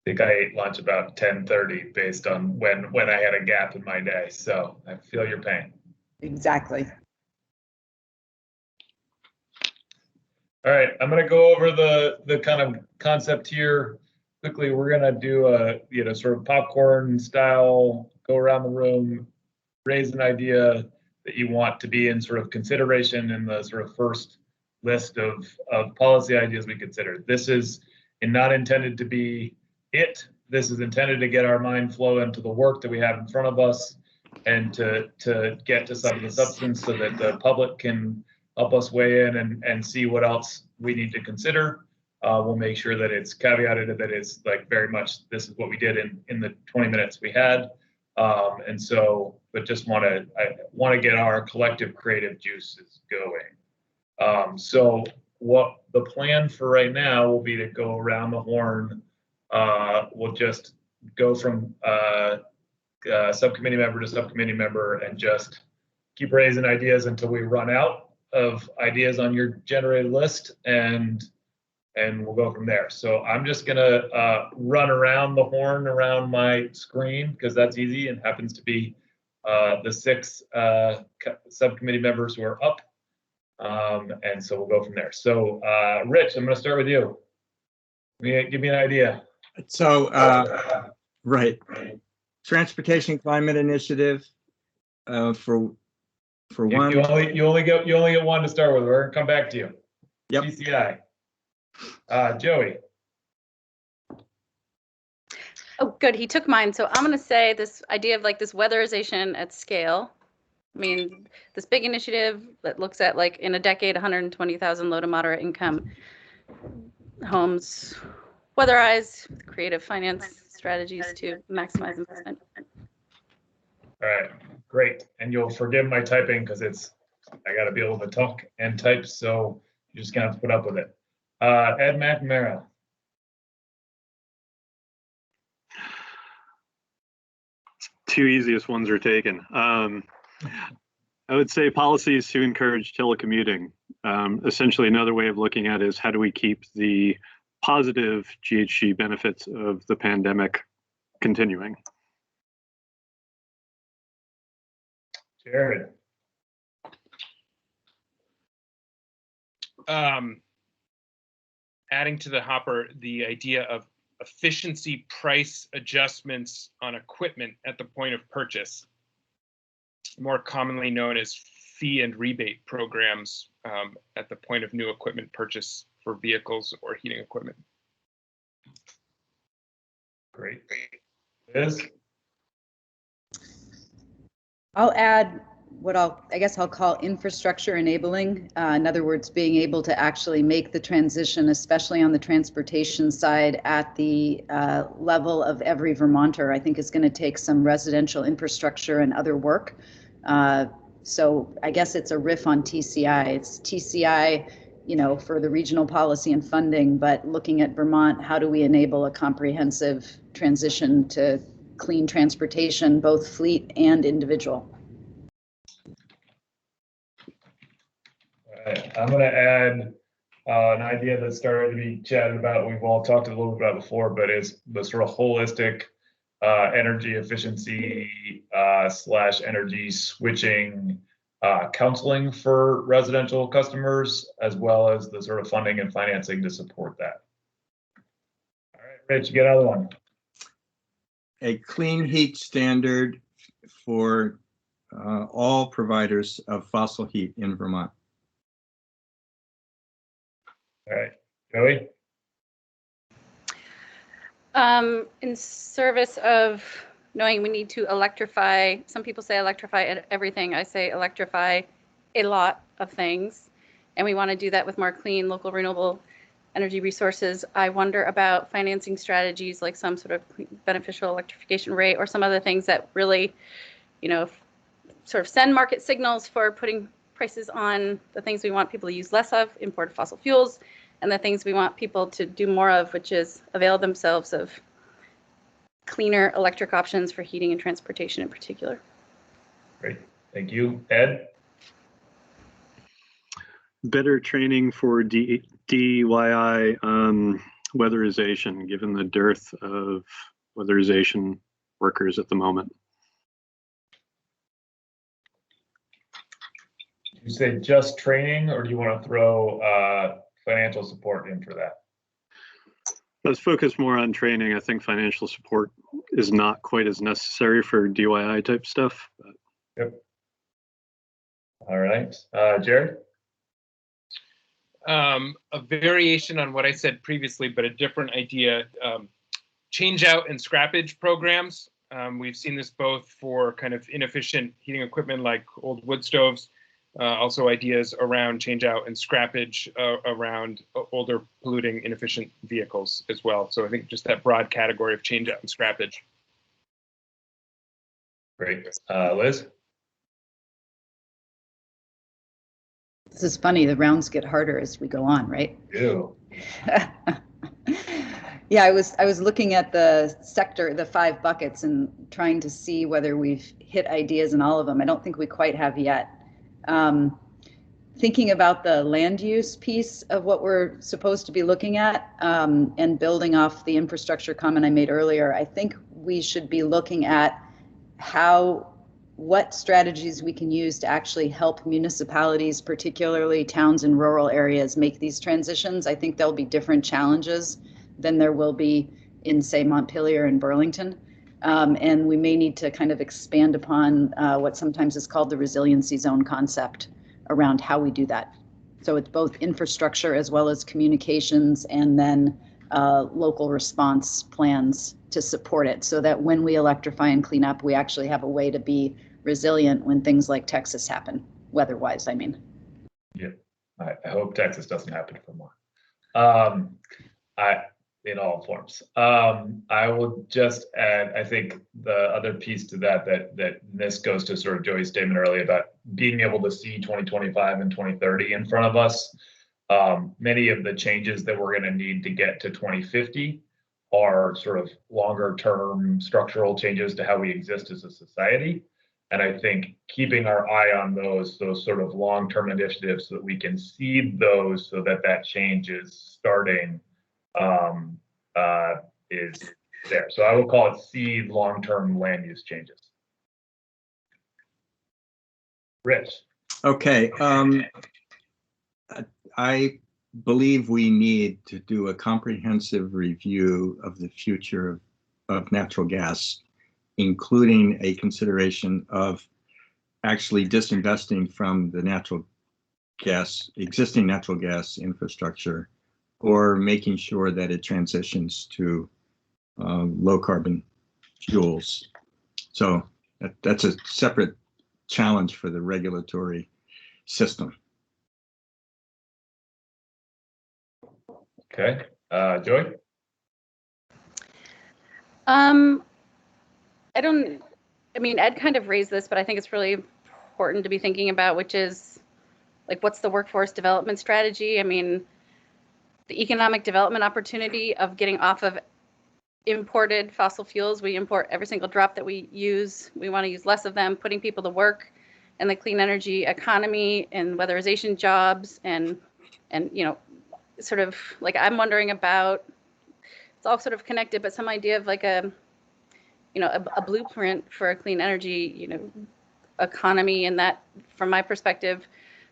I think I ate lunch about 10:30 based on when I had a gap in my day. So I feel your pain. Exactly. All right, I'm going to go over the kind of concept here quickly. We're going to do a sort of popcorn style, go around the room, raise an idea that you want to be in sort of consideration in the sort of first list of policy ideas we consider. This is not intended to be it. This is intended to get our mind flow into the work that we have in front of us and to get to some of the substance so that the public can help us weigh in and see what else we need to consider. We'll make sure that it's caveated, that it's like very much this is what we did in the 20 minutes we had. And so, but just I want to get our collective creative juices going. So what the plan for right now will be to go around the horn. We'll just go from subcommittee member to subcommittee member and just keep raising ideas until we run out of ideas on your generated list, and we'll go from there. So I'm just gonna run around the horn around my screen because that's easy and happens to be the 6 subcommittee members who are up. And so we'll go from there. So Rich, I'm gonna start with you. Give me an idea. So, right. Transportation Climate Initiative for one. You only get one to start with. We're gonna come back to you. Yep. TCI. Joey. Oh, good. He took mine. So I'm going to say this idea of like this weatherization at scale. I mean, this big initiative that looks at like in a decade, 120,000 low to moderate income homes weatherized with creative finance strategies to maximize investment. All right, great. And you'll forgive my typing because I got to be able to talk and type. So you're just going to have to put up with it. Ed McNamara. Two easiest ones are taken. I would say policies to encourage telecommuting. Essentially, another way of looking at it is how do we keep the positive GHG benefits of the pandemic continuing? Jared. Adding to the hopper the idea of efficiency price adjustments on equipment at the point of purchase, more commonly known as fee and rebate programs at the point of new equipment purchase for vehicles or heating equipment. Great. Liz? I'll add what I guess I'll call infrastructure enabling. In other words, being able to actually make the transition, especially on the transportation side at the level of every Vermonter, I think is going to take some residential infrastructure and other work. So I guess it's a riff on TCI. It's TCI for the regional policy and funding, but looking at Vermont, how do we enable a comprehensive transition to clean transportation, both fleet and individual? All right, I'm going to add an idea that started to be chatted about. We've all talked a little bit about before, but it's the sort of holistic energy efficiency / energy switching counseling for residential customers, as well as the sort of funding and financing to support that. All right, Rich, you get another one. A clean heat standard for all providers of fossil heat in Vermont. All right, Joey? In service of knowing we need to electrify, some people say electrify everything. I say electrify a lot of things. And we want to do that with more clean, local, renewable energy resources. I wonder about financing strategies like some sort of beneficial electrification rate or some other things that really, sort of send market signals for putting prices on the things we want people to use less of, imported fossil fuels, and the things we want people to do more of, which is avail themselves of cleaner electric options for heating and transportation in particular. Great, thank you. Ed? Better training for DEI weatherization, given the dearth of weatherization workers at the moment. Did you say just training, or do you want to throw financial support in for that? Let's focus more on training. I think financial support is not quite as necessary for DIY type stuff. But. Yep. All right, Jared? A variation on what I said previously, but a different idea. Change out and scrappage programs. We've seen this both for kind of inefficient heating equipment like old wood stoves, also ideas around change out and scrappage around older polluting inefficient vehicles as well. So I think just that broad category of change out and scrappage. Great. Liz? This is funny, the rounds get harder as we go on, right? Ew. Yeah, I was looking at the sector, the 5 buckets, and trying to see whether we've hit ideas in all of them. I don't think we quite have yet. Thinking about the land use piece of what we're supposed to be looking at, and building off the infrastructure comment I made earlier, I think we should be looking at what strategies we can use to actually help municipalities, particularly towns in rural areas, make these transitions. I think there'll be different challenges than there will be in, say, Montpelier and Burlington. And we may need to kind of expand upon what sometimes is called the resiliency zone concept around how we do that. So it's both infrastructure as well as communications, and then local response plans to support it, so that when we electrify and clean up, we actually have a way to be resilient when things like Texas happen, weather-wise, I mean. Yeah, I hope Texas doesn't happen for more. In all forms. I will just add, I think the other piece to that this goes to sort of Joey's statement earlier about being able to see 2025 and 2030 in front of us. Many of the changes that we're going to need to get to 2050 are sort of longer term structural changes to how we exist as a society. And I think keeping our eye on those sort of long-term initiatives so that we can seed those so that change is starting is there. So I will call it seed long-term land use changes. Rich. Okay. I believe we need to do a comprehensive review of the future of natural gas, including a consideration of actually disinvesting from the existing natural gas infrastructure, or making sure that it transitions to low carbon fuels. So that's a separate challenge for the regulatory system. Okay, Joy? Ed kind of raised this, but I think it's really important to be thinking about, which is like what's the workforce development strategy? I mean, the economic development opportunity of getting off of imported fossil fuels. We import every single drop that we use. We want to use less of them, putting people to work in the clean energy economy and weatherization jobs and you know, sort of like I'm wondering about, it's all sort of connected, but some idea of like a, you know, a blueprint for a clean energy, you know, economy. And that, from my perspective,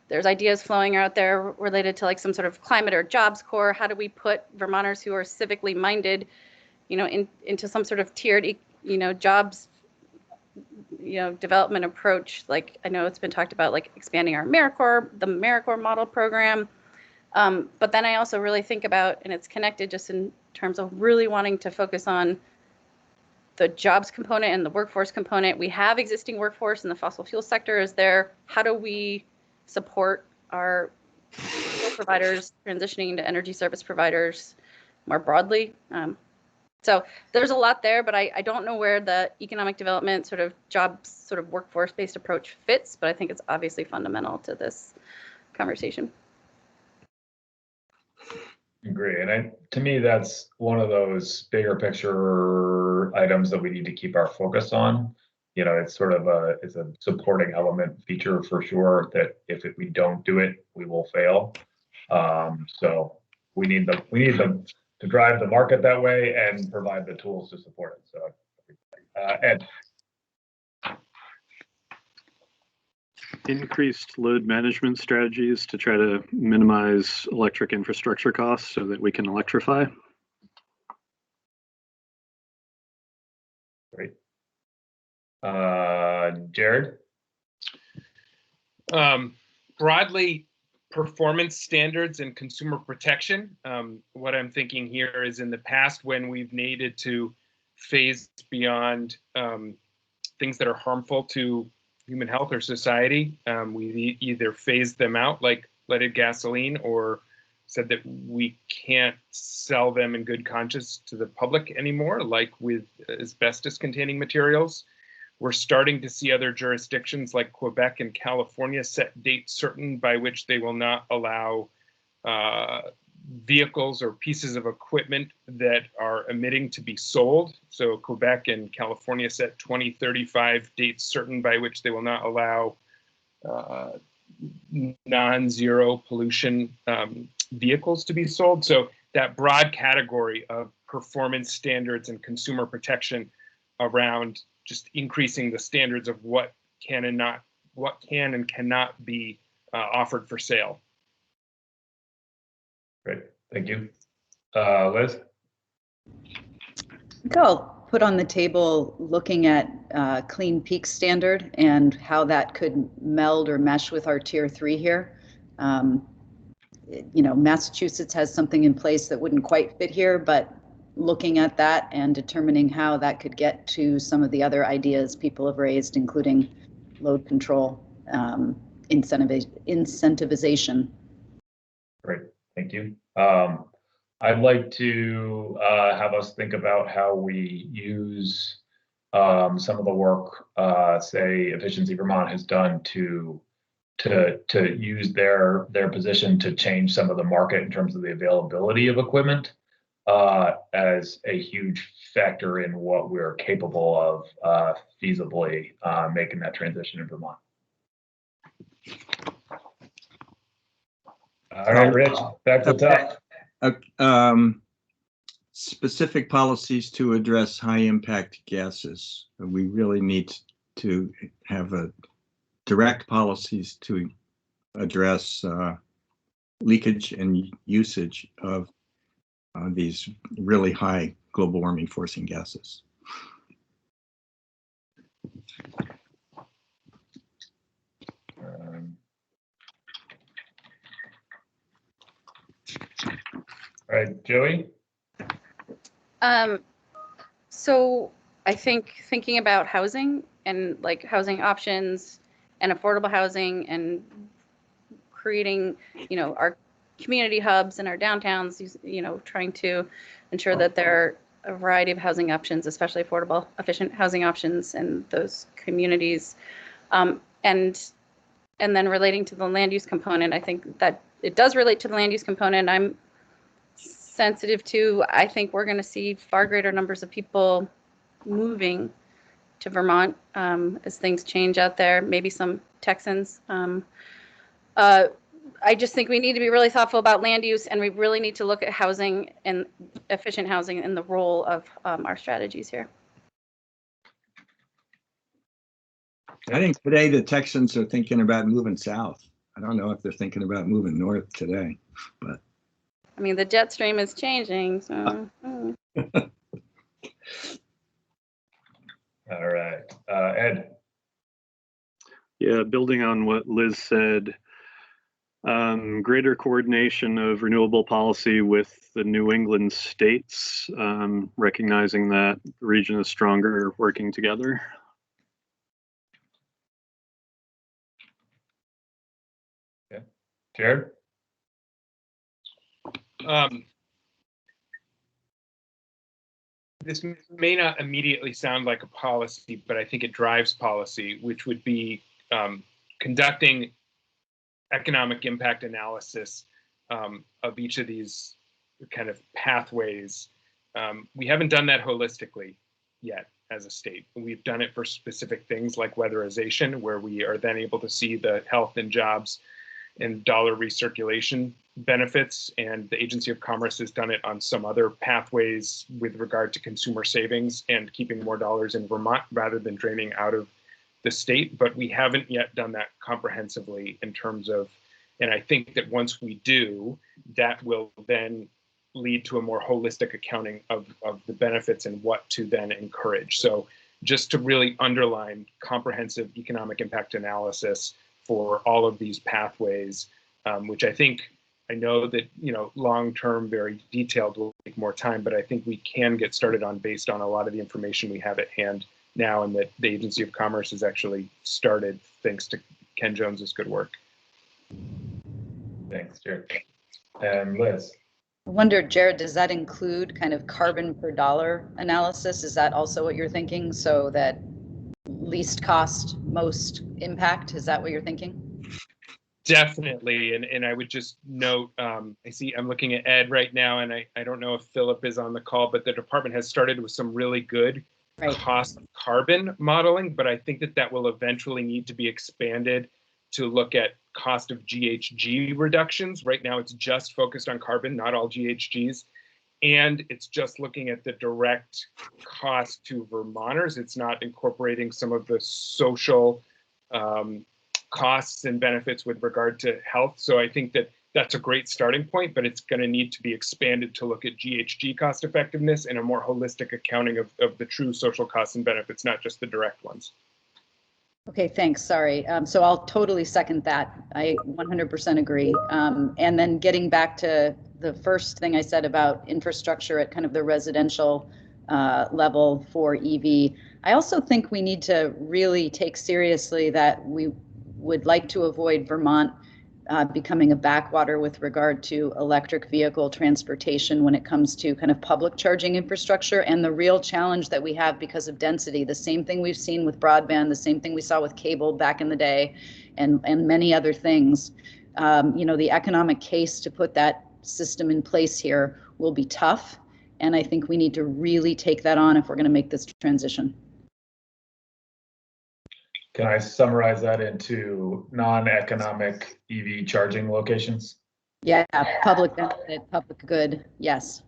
there's ideas flowing out there related to like some sort of climate or jobs core. How do we put Vermonters who are civically minded, you know, into some sort of tiered, you know, jobs, you know, development approach? Like I know it's been talked about, like expanding our the AmeriCorps model program. But then I also really think about, and it's connected just in terms of really wanting to focus on the jobs component and the workforce component. We have existing workforce in the fossil fuel sector. Is there, how do we support our providers transitioning to energy service providers more broadly? So there's a lot there, but I don't know where the economic development sort of jobs, sort of workforce-based approach fits, but I think it's obviously fundamental to this conversation. Agree. And to me, that's one of those bigger picture items that we need to keep our focus on. You know, it's sort of it's a supporting element feature for sure that if we don't do it, we will fail. So we need them to drive the market that way and provide the tools to support it. So Ed. Increased load management strategies to try to minimize electric infrastructure costs so that we can electrify. Great. Jared? Broadly, performance standards and consumer protection. What I'm thinking here is in the past when we've needed to phase beyond things that are harmful to human health or society, we either phased them out like leaded gasoline or said that we can't sell them in good conscience to the public anymore, like with asbestos containing materials. We're starting to see other jurisdictions like Quebec and California set dates certain by which they will not allow vehicles or pieces of equipment that are emitting to be sold. So Quebec and California set 2035 dates certain by which they will not allow non-zero pollution vehicles to be sold. So that broad category of performance standards and consumer protection around just increasing the standards of what can and cannot be offered for sale. Great, thank you. Liz? I think I'll put on the table looking at Clean Peak standard and how that could meld or mesh with our tier 3 here. You know, Massachusetts has something in place that wouldn't quite fit here, but looking at that and determining how that could get to some of the other ideas people have raised, including load control, incentivization. Great, thank you. I'd like to have us think about how we use some of the work, say, Efficiency Vermont has done to use their position to change some of the market in terms of the availability of equipment as a huge factor in what we're capable of feasibly making that transition in Vermont. All right, Rich, back to the top. Specific policies to address high impact gases. We really need to have direct policies to address leakage and usage of these really high global warming forcing gases. All right, Joey? So I think thinking about housing and like housing options and affordable housing and creating, you know, our community hubs and our downtowns, you know, trying to ensure that there are a variety of housing options, especially affordable, efficient housing options in those communities. And And then relating to the land use component, I think that it does relate to the land use component. I'm sensitive to, I think we're going to see far greater numbers of people moving to Vermont as things change out there, maybe some Texans. I just think we need to be really thoughtful about land use, and we really need to look at housing and efficient housing and the role of our strategies here. I think today the Texans are thinking about moving south. I don't know if they're thinking about moving north today, but. I mean, the jet stream is changing, so. All right, Ed. Yeah, building on what Liz said, greater coordination of renewable policy with the New England states, recognizing that the region is stronger working together. Yeah. Jared? This may not immediately sound like a policy, but I think it drives policy, which would be conducting economic impact analysis of each of these kind of pathways. We haven't done that holistically yet as a state. We've done it for specific things like weatherization, where we are then able to see the health and jobs and dollar recirculation benefits, and the Agency of Commerce has done it on some other pathways with regard to consumer savings and keeping more dollars in Vermont rather than draining out of the state. But we haven't yet done that comprehensively in terms of, and I think that once we do, that will then lead to a more holistic accounting of the benefits and what to then encourage. So just to really underline comprehensive economic impact analysis for all of these pathways, which I know that, long-term, very detailed will take more time, but I think we can get started on based on a lot of the information we have at hand now, and that the Agency of Commerce has actually started thanks to Ken Jones's good work. Thanks, Jared. And Liz? I wonder, Jared, does that include kind of carbon per dollar analysis? Is that also what you're thinking? So that least cost, most impact, is that what you're thinking? Definitely, and I would just note, I'm looking at Ed right now, and I don't know if Philip is on the call, but the department has started with some really good cost of carbon modeling, but I think that will eventually need to be expanded to look at cost of GHG reductions. Right now, it's just focused on carbon, not all GHGs, and it's just looking at the direct cost to Vermonters. It's not incorporating some of the social costs and benefits with regard to health. So I think that's a great starting point, but it's going to need to be expanded to look at GHG cost effectiveness and a more holistic accounting of the true social costs and benefits, not just the direct ones. Okay, thanks. Sorry. So I'll totally second that. I 100% agree. And then getting back to the first thing I said about infrastructure at kind of the residential level for EV, I also think we need to really take seriously that we would like to avoid Vermont becoming a backwater with regard to electric vehicle transportation when it comes to kind of public charging infrastructure and the real challenge that we have because of density. The same thing we've seen with broadband, the same thing we saw with cable back in the day, and many other things. The economic case to put that system in place here will be tough, and I think we need to really take that on if we're going to make this transition. Can I summarize that into non-economic EV charging locations? Yeah, public benefit, public good, yes.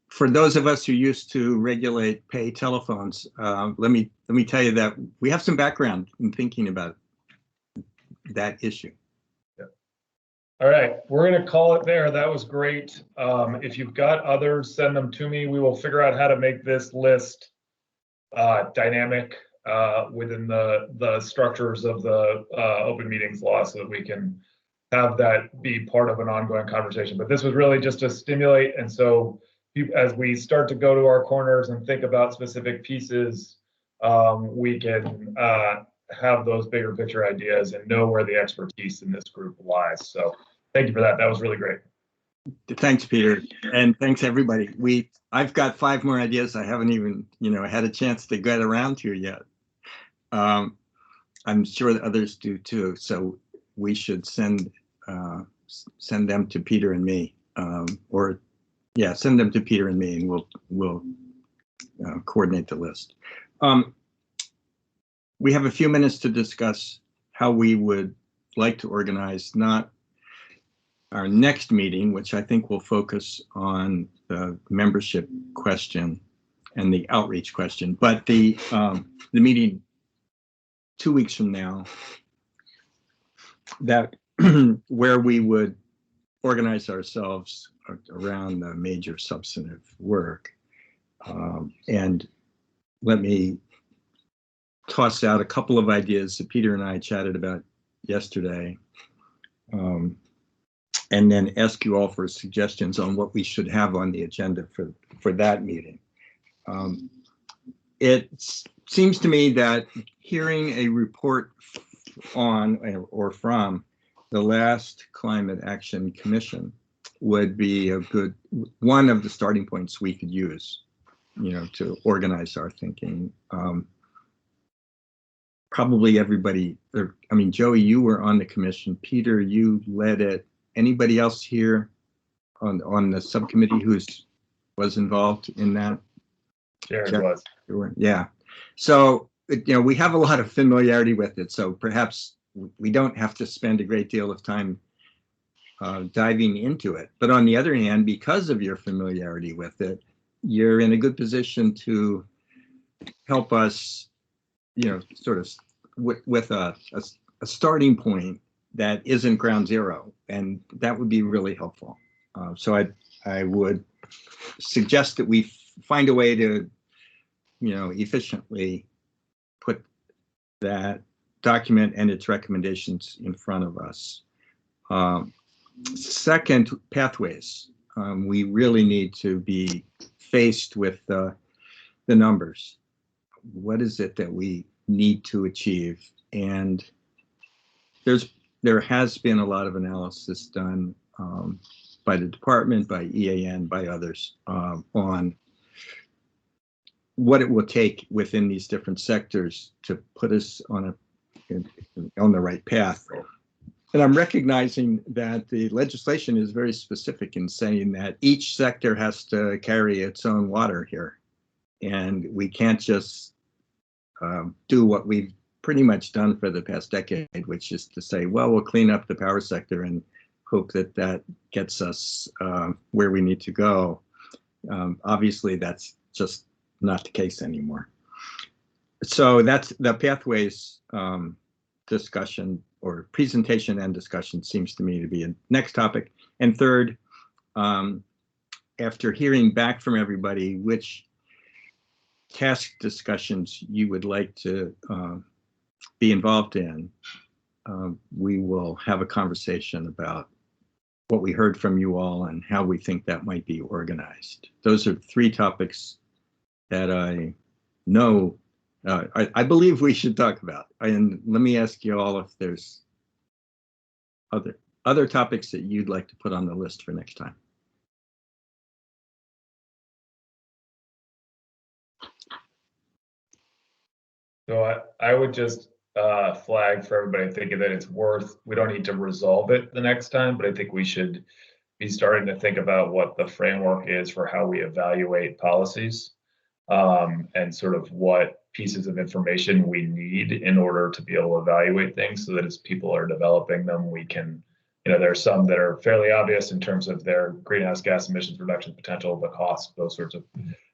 For those of us who used to regulate pay telephones, let me tell you that we have some background in thinking about that issue. Yeah. All right, we're going to call it there. That was great. If you've got others, send them to me. We will figure out how to make this list dynamic within the structures of the open meetings law so that we can have that be part of an ongoing conversation. But this was really just to stimulate. And so as we start to go to our corners and think about specific pieces, we can have those bigger picture ideas and know where the expertise in this group lies. So thank you for that. That was really great. Thanks, Peter, and thanks everybody. I've got 5 more ideas I haven't even had a chance to get around to yet. I'm sure that others do too. So we should send them to Peter and me, or yeah, send them to Peter and me, and we'll coordinate the list. We have a few minutes to discuss how we would like to organize not our next meeting, which I think will focus on the membership question and the outreach question, but the meeting 2 weeks from now, that where we would organize ourselves around the major substantive work. And let me toss out a couple of ideas that Peter and I chatted about yesterday, and then ask you all for suggestions on what we should have on the agenda for that meeting. It seems to me that hearing a report on or from the last Climate Action Commission would be a good one of the starting points we could use, to organize our thinking. Probably everybody, I mean, Joey, you were on the commission. Peter, you led it. Anybody else here on the subcommittee was involved in that? Jared was. Yeah. So, we have a lot of familiarity with it. So perhaps we don't have to spend a great deal of time diving into it. But on the other hand, because of your familiarity with it, you're in a good position to help us, sort of with a starting point that isn't ground zero. And that would be really helpful. So I would suggest that we find a way to, efficiently put that document and its recommendations in front of us. Second, pathways. We really need to be faced with the numbers. What is it that we need to achieve? And there has been a lot of analysis done by the department, by EAN, by others on what it will take within these different sectors to put us on the right path. And I'm recognizing that the legislation is very specific in saying that each sector has to carry its own water here. And we can't just do what we've pretty much done for the past decade, which is to say, well, we'll clean up the power sector and hope that gets us where we need to go. Obviously, that's just not the case anymore. So that's the pathways discussion or presentation and discussion seems to me to be a next topic. And third, after hearing back from everybody, which task discussions you would like to be involved in, we will have a conversation about what we heard from you all and how we think that might be organized. Those are 3 topics that I know I believe we should talk about. And let me ask you all if there's other topics that you'd like to put on the list for next time. So I would just flag for everybody thinking that it's we don't need to resolve it the next time, but I think we should be starting to think about what the framework is for how we evaluate policies, and sort of what pieces of information we need in order to be able to evaluate things, so that as people are developing them, we can, there's some that are fairly obvious in terms of their greenhouse gas emissions reduction potential, the cost, those sorts of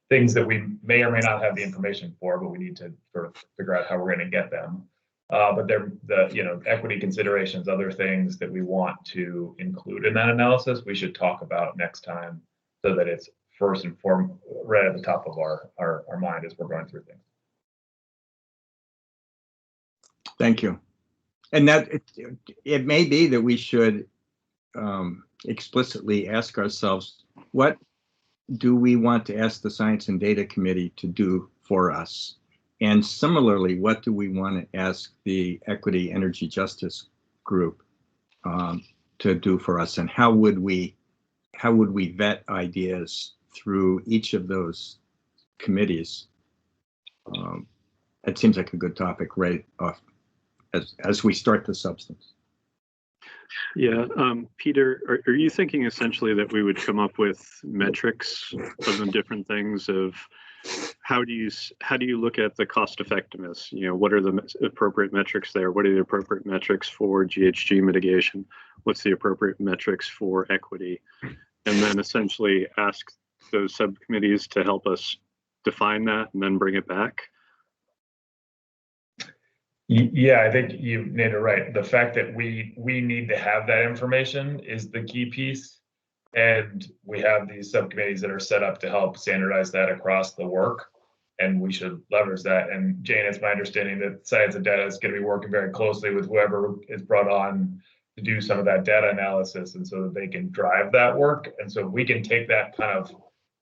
things that we may or may not have the information for, but we need to sort of figure out how we're going to get them. But they're the equity considerations, other things that we want to include in that analysis, we should talk about next time, so that it's first and foremost right at the top of our mind as we're going through things. Thank you. And that it may be that we should explicitly ask ourselves, what do we want to ask the Science and Data Committee to do for us? And similarly, what do we want to ask the Equity Energy Justice Group to do for us? And how would we vet ideas through each of those committees? It seems like a good topic right off as we start the substance. Yeah, Peter, are you thinking essentially that we would come up with metrics of the different things of how do you look at the cost effectiveness? You know, what are the appropriate metrics there? What are the appropriate metrics for GHG mitigation? What's the appropriate metrics for equity? And then essentially ask those subcommittees to help us define that and then bring it back. Yeah, I think you named it right. The fact that we need to have that information is the key piece. And we have these subcommittees that are set up to help standardize that across the work. And we should leverage that. And Jane, it's my understanding that Science and Data is going to be working very closely with whoever is brought on to do some of that data analysis, and so that they can drive that work. And so we can take that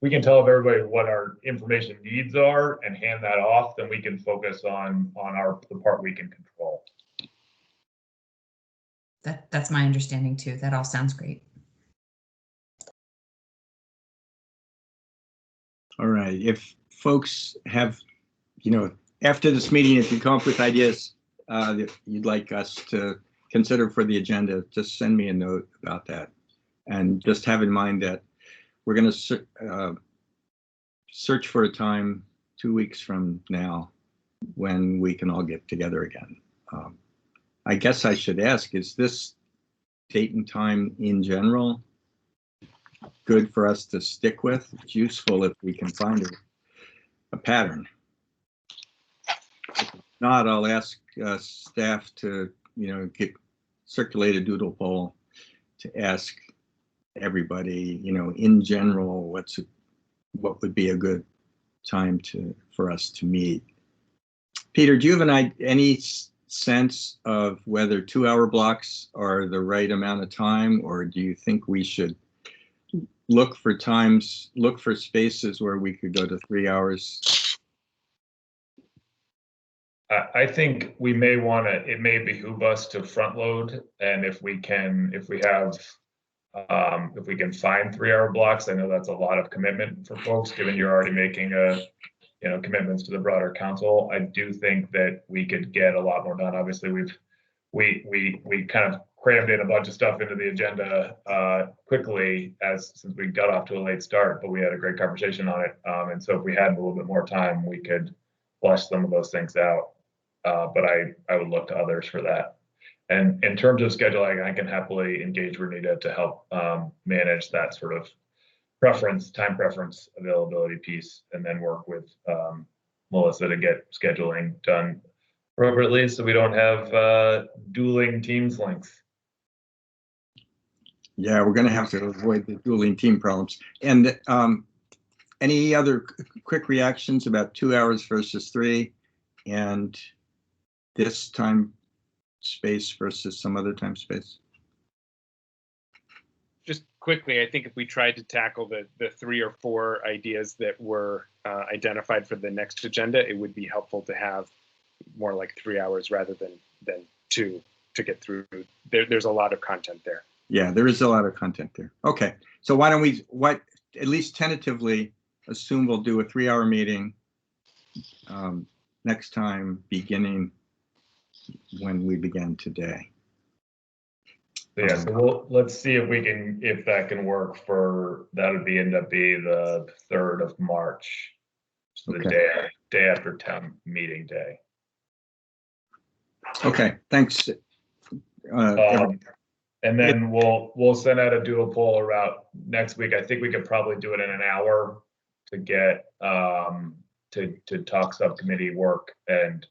we can tell everybody what our information needs are and hand that off, then we can focus on the part we can control. That's my understanding too. That all sounds great. All right. If folks have, after this meeting, if you come up with ideas that you'd like us to consider for the agenda, just send me a note about that. And just have in mind that we're going to search for a time 2 weeks from now when we can all get together again. I guess I should ask, is this date and time in general good for us to stick with? It's useful if we can find a pattern. If not, I'll ask staff to, circulate a doodle poll to ask everybody, in general, what would be a good time for us to meet. Peter, do you have any sense of whether 2-hour blocks are the right amount of time, or do you think we should look for spaces where we could go to 3 hours? I think we may it may behoove us to front load, and if we can find 3-hour blocks. I know that's a lot of commitment for folks, given you're already making commitments to the broader council. I do think that we could get a lot more done. Obviously, we kind of crammed in a bunch of stuff into the agenda quickly since we got off to a late start, but we had a great conversation on it. And so if we had a little bit more time, we could flesh some of those things out. But I would look to others for that. And in terms of scheduling, I can happily engage Renita to help manage that sort of time preference availability piece, and then work with Melissa to get scheduling done appropriately so we don't have dueling Teams links. Yeah, we're going to have to avoid the dueling team problems. And any other quick reactions about 2 hours versus 3, and this time space versus some other time space? Just quickly, I think if we tried to tackle the 3 or 4 ideas that were identified for the next agenda, it would be helpful to have more like 3 hours rather than 2 to get through. There's a lot of content there. Yeah, there is a lot of content there. Okay, so why don't we, at least tentatively, assume we'll do a 3-hour meeting next time, beginning when we began today. Yeah, so let's see if that can work that would end up being the 3rd of March, so the day after town meeting day. Okay, thanks. And then we'll send out a doodle poll around next week. I think we could probably do it in an hour to get to talk subcommittee work and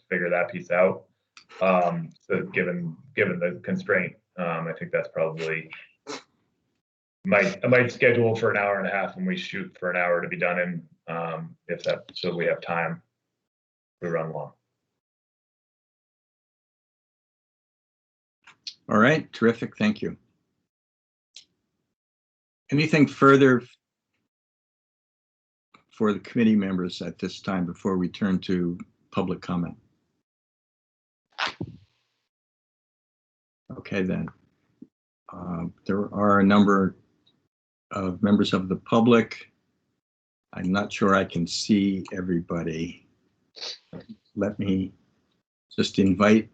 figure that piece out. So given the constraint, I think that's probably I might schedule for an hour and a half, and we shoot for an hour to be done in, so we have time to run long. All right, terrific, thank you. Anything further for the committee members at this time before we turn to public comment? Okay, then. There are a number of members of the public. I'm not sure I can see everybody. Let me just invite,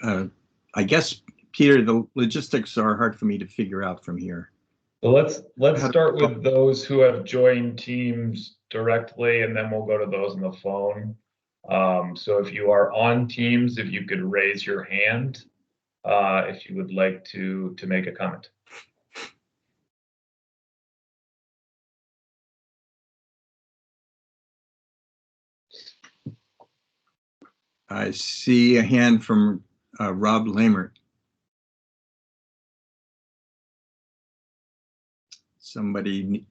I guess, Peter, the logistics are hard for me to figure out from here. So let's start with those who have joined Teams directly, and then we'll go to those on the phone. So if you are on Teams, if you could raise your hand, if you would like to make a comment. I see a hand from Rob Lamert. Somebody,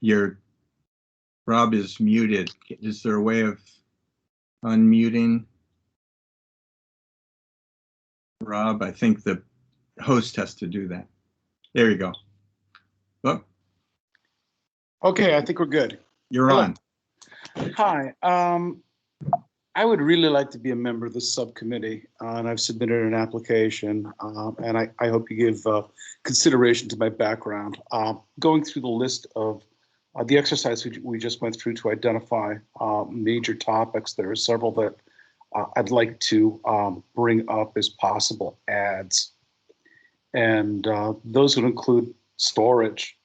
Rob is muted. Is there a way of unmuting Rob? I think the host has to do that. There you go. Oh, Okay, I think we're good. you're Hello. on. Hi. I would really like to be a member of this subcommittee, and I've submitted an application, and I hope you give consideration to my background. Going through the list of the exercise we just went through to identify major topics, there are several that I'd like to bring up as possible adds. And those would include storage.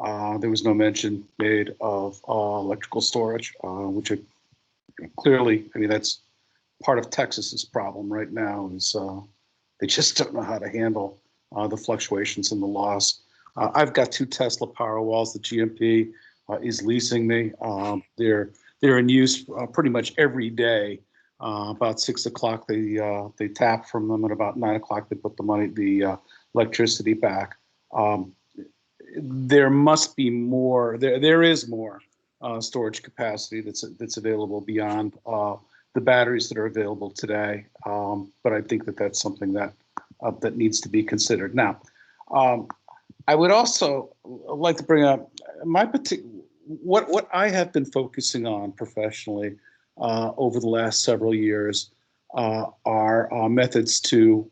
There was no mention made of electrical storage, which clearly, I mean, that's part of Texas's problem right now is they just don't know how to handle the fluctuations and the loss. I've got 2 Tesla Powerwalls. The GMP is leasing me. They're in use pretty much every day. About 6 o'clock, they tap from them, and about 9 o'clock they put the electricity back. There must be more. There is more storage capacity that's available beyond the batteries that are available today. But I think that that's something that that needs to be considered. Now, I would also like to bring up what I have been focusing on professionally over the last several years are methods to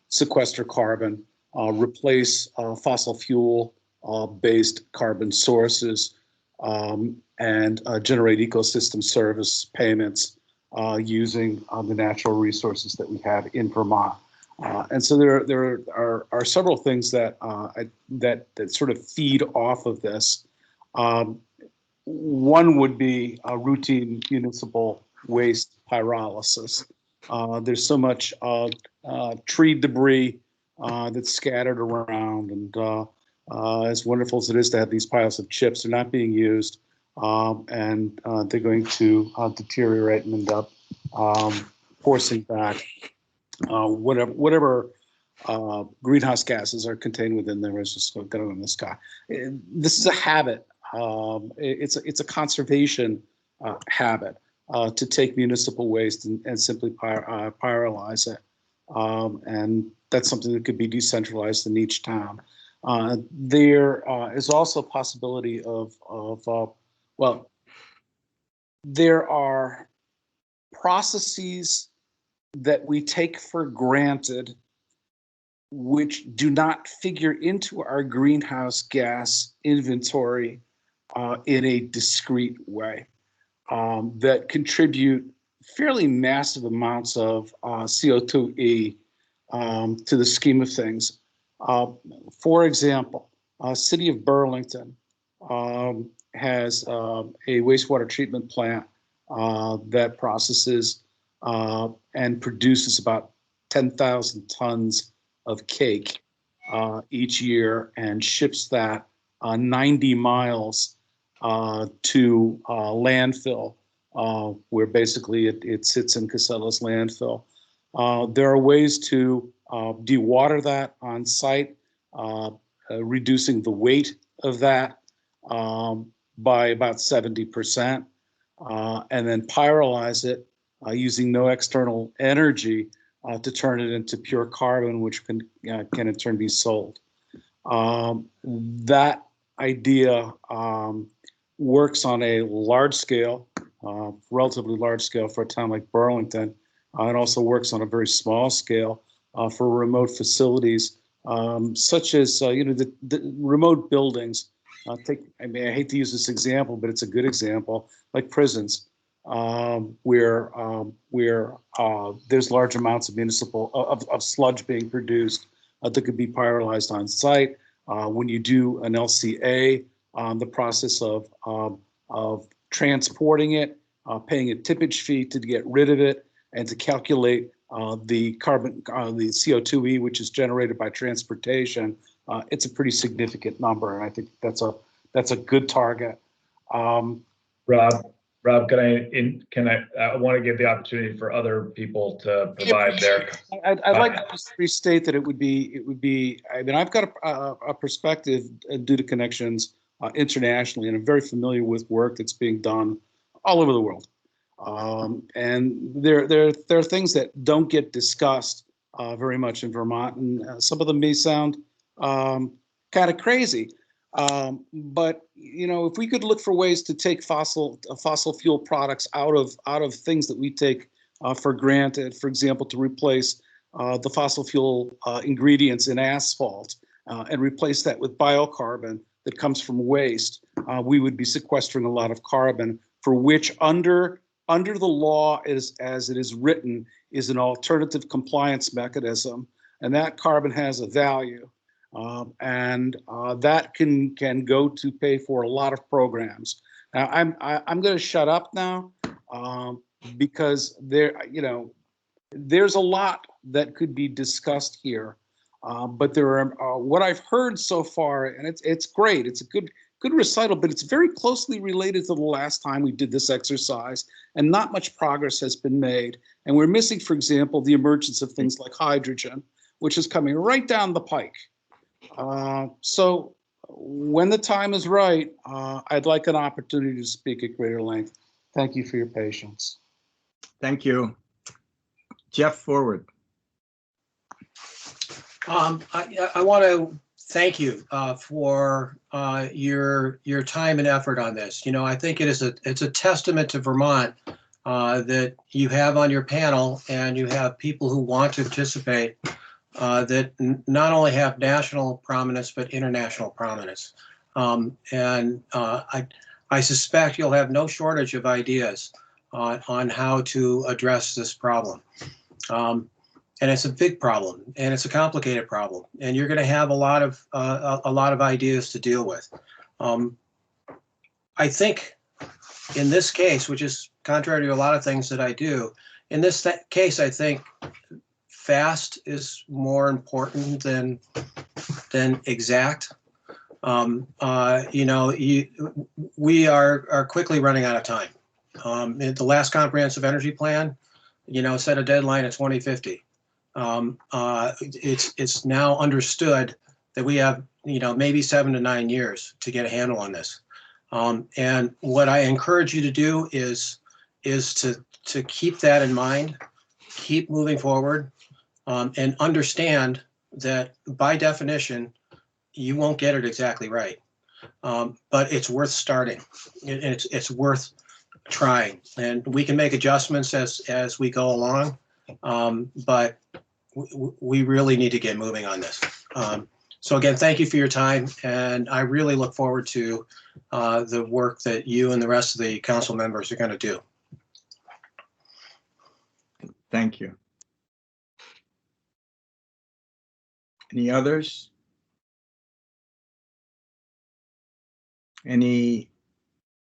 sequester carbon, replace fossil fuel based carbon sources, and generate ecosystem service payments using the natural resources that we have in Vermont. And so there are several things that that sort of feed off of this. One would be routine municipal waste pyrolysis. There's so much tree debris that's scattered around, and as wonderful as it is to have these piles of chips, they're not being used, and they're going to deteriorate and end up forcing back whatever greenhouse gases are contained within them is just going in the sky. This is a habit. It's a conservation habit to take municipal waste and simply pyrolyze it, and that's something that could be decentralized in each town. There is also a possibility of well, there are processes that we take for granted which do not figure into our greenhouse gas inventory in a discrete way, that contribute fairly massive amounts of CO2e to the scheme of things. For example, City of Burlington has a wastewater treatment plant that processes and produces about 10,000 tons of cake each year and ships that 90 miles to landfill, where basically it sits in Casella's landfill. There are ways to dewater that on site, reducing the weight of that by about 70%, and then pyrolyze it using no external energy to turn it into pure carbon, which can in turn be sold. That idea works on a large scale, relatively large scale for a town like Burlington. It also works on a very small scale for remote facilities, such as the remote buildings. I hate to use this example, but it's a good example, like prisons, where there's large amounts of municipal of sludge being produced that could be pyrolyzed on site. When you do an LCA, the process of transporting it, paying a tippage fee to get rid of it, and to calculate the carbon, the CO2e, which is generated by transportation, it's a pretty significant number, and I think that's a good target. Rob, I want to give the opportunity for other people to provide their. I'd like to just restate that it would be. I mean, I've got a perspective due to connections internationally, and I'm very familiar with work that's being done all over the world. And there are things that don't get discussed very much in Vermont, and some of them may sound kind of crazy. But you know, if we could look for ways to take fossil fuel products out of things that we take for granted, for example, to replace the fossil fuel ingredients in asphalt and replace that with biocarbon that comes from waste, we would be sequestering a lot of carbon, for which under the law as it is written is an alternative compliance mechanism, and that carbon has a value. And that can go to pay for a lot of programs. Now I'm going to shut up now because there's a lot that could be discussed here, but there are what I've heard so far, and it's great. It's a good recital, but it's very closely related to the last time we did this exercise, and not much progress has been made. And we're missing, for example, the emergence of things like hydrogen, which is coming right down the pike. So when the time is right, I'd like an opportunity to speak at greater length. Thank you for your patience. Thank you. Jeff, forward. I want to thank you for your time and effort on this. You know, I think it's a testament to Vermont that you have on your panel, and you have people who want to participate that not only have national prominence, but international prominence. And I suspect you'll have no shortage of ideas on how to address this problem. And it's a big problem, and it's a complicated problem, and you're going to have a lot of ideas to deal with. I think in this case, which is contrary to a lot of things that I do, in this case, I think fast is more important than exact. You know, we are quickly running out of time. The last comprehensive energy plan, you know, set a deadline at 2050. It's now understood that we have, you know, maybe 7 to 9 years to get a handle on this. And what I encourage you to do is to keep that in mind, keep moving forward, and understand that by definition, you won't get it exactly right. But it's worth starting. It's worth trying, and we can make adjustments as we go along. But we really need to get moving on this. So again, thank you for your time, and I really look forward to the work that you and the rest of the council members are going to do. Thank you. Any others? Any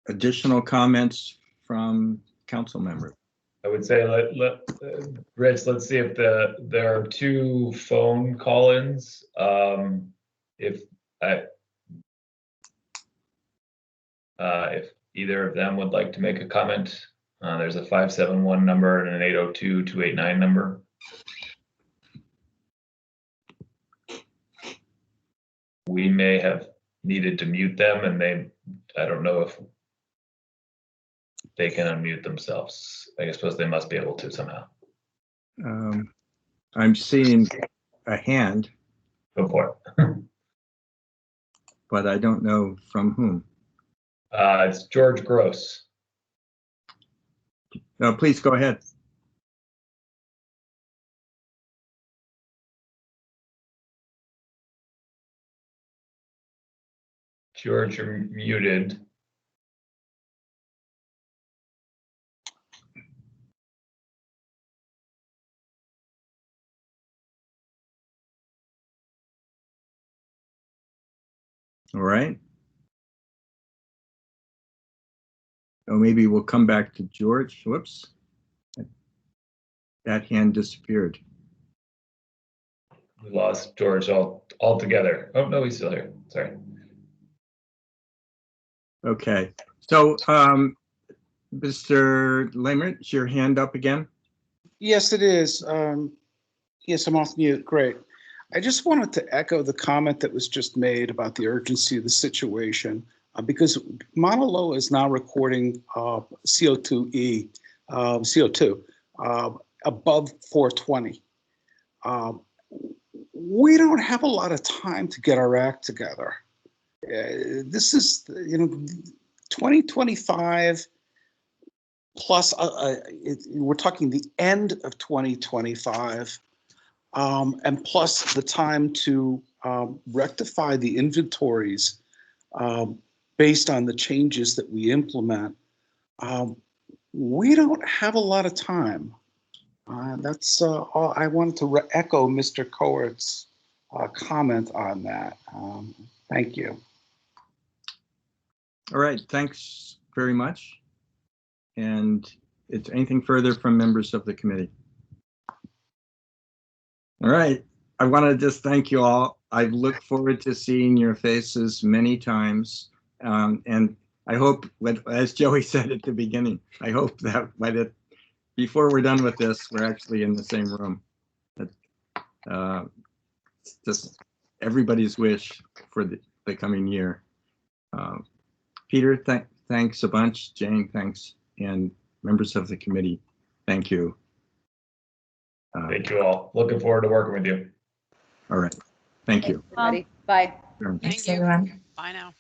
additional comments from council members? I would say Rich, let's see if there are 2 phone call-ins. If either of them would like to make a comment, there's a 571 number and an 802-289 number. We may have needed to mute them, and I don't know if they can unmute themselves. I suppose they must be able to somehow. I'm seeing a hand. Go for it. But I don't know from whom. It's George Gross. No, please go ahead. George, you're muted. All right. Oh, maybe we'll come back to George. Whoops. That hand disappeared. We lost George altogether. Oh, no, he's still here. Sorry. Okay. So, Mr. Lamert, is your hand up again? Yes, it is. Yes, I'm off mute. Great. I just wanted to echo the comment that was just made about the urgency of the situation, because Mauna Loa is now recording CO2 above 420. We don't have a lot of time to get our act together. This is, 2025 plus, we're talking the end of 2025. And plus the time to rectify the inventories based on the changes that we implement. We don't have a lot of time. That's all I wanted to echo Mr. Coert's comment on that. Thank you. All right, thanks very much. And it's anything further from members of the committee? All right, I want to just thank you all. I look forward to seeing your faces many times. And I hope, as Joey said at the beginning, I hope that before we're done with this, we're actually in the same room. It's just everybody's wish for the coming year. Peter, thanks a bunch. Jane, thanks. And members of the committee, thank you. Thank you all. Looking forward to working with you. All right. Thank you. Everybody. Bye. Thank Thanks, you. everyone. Bye now.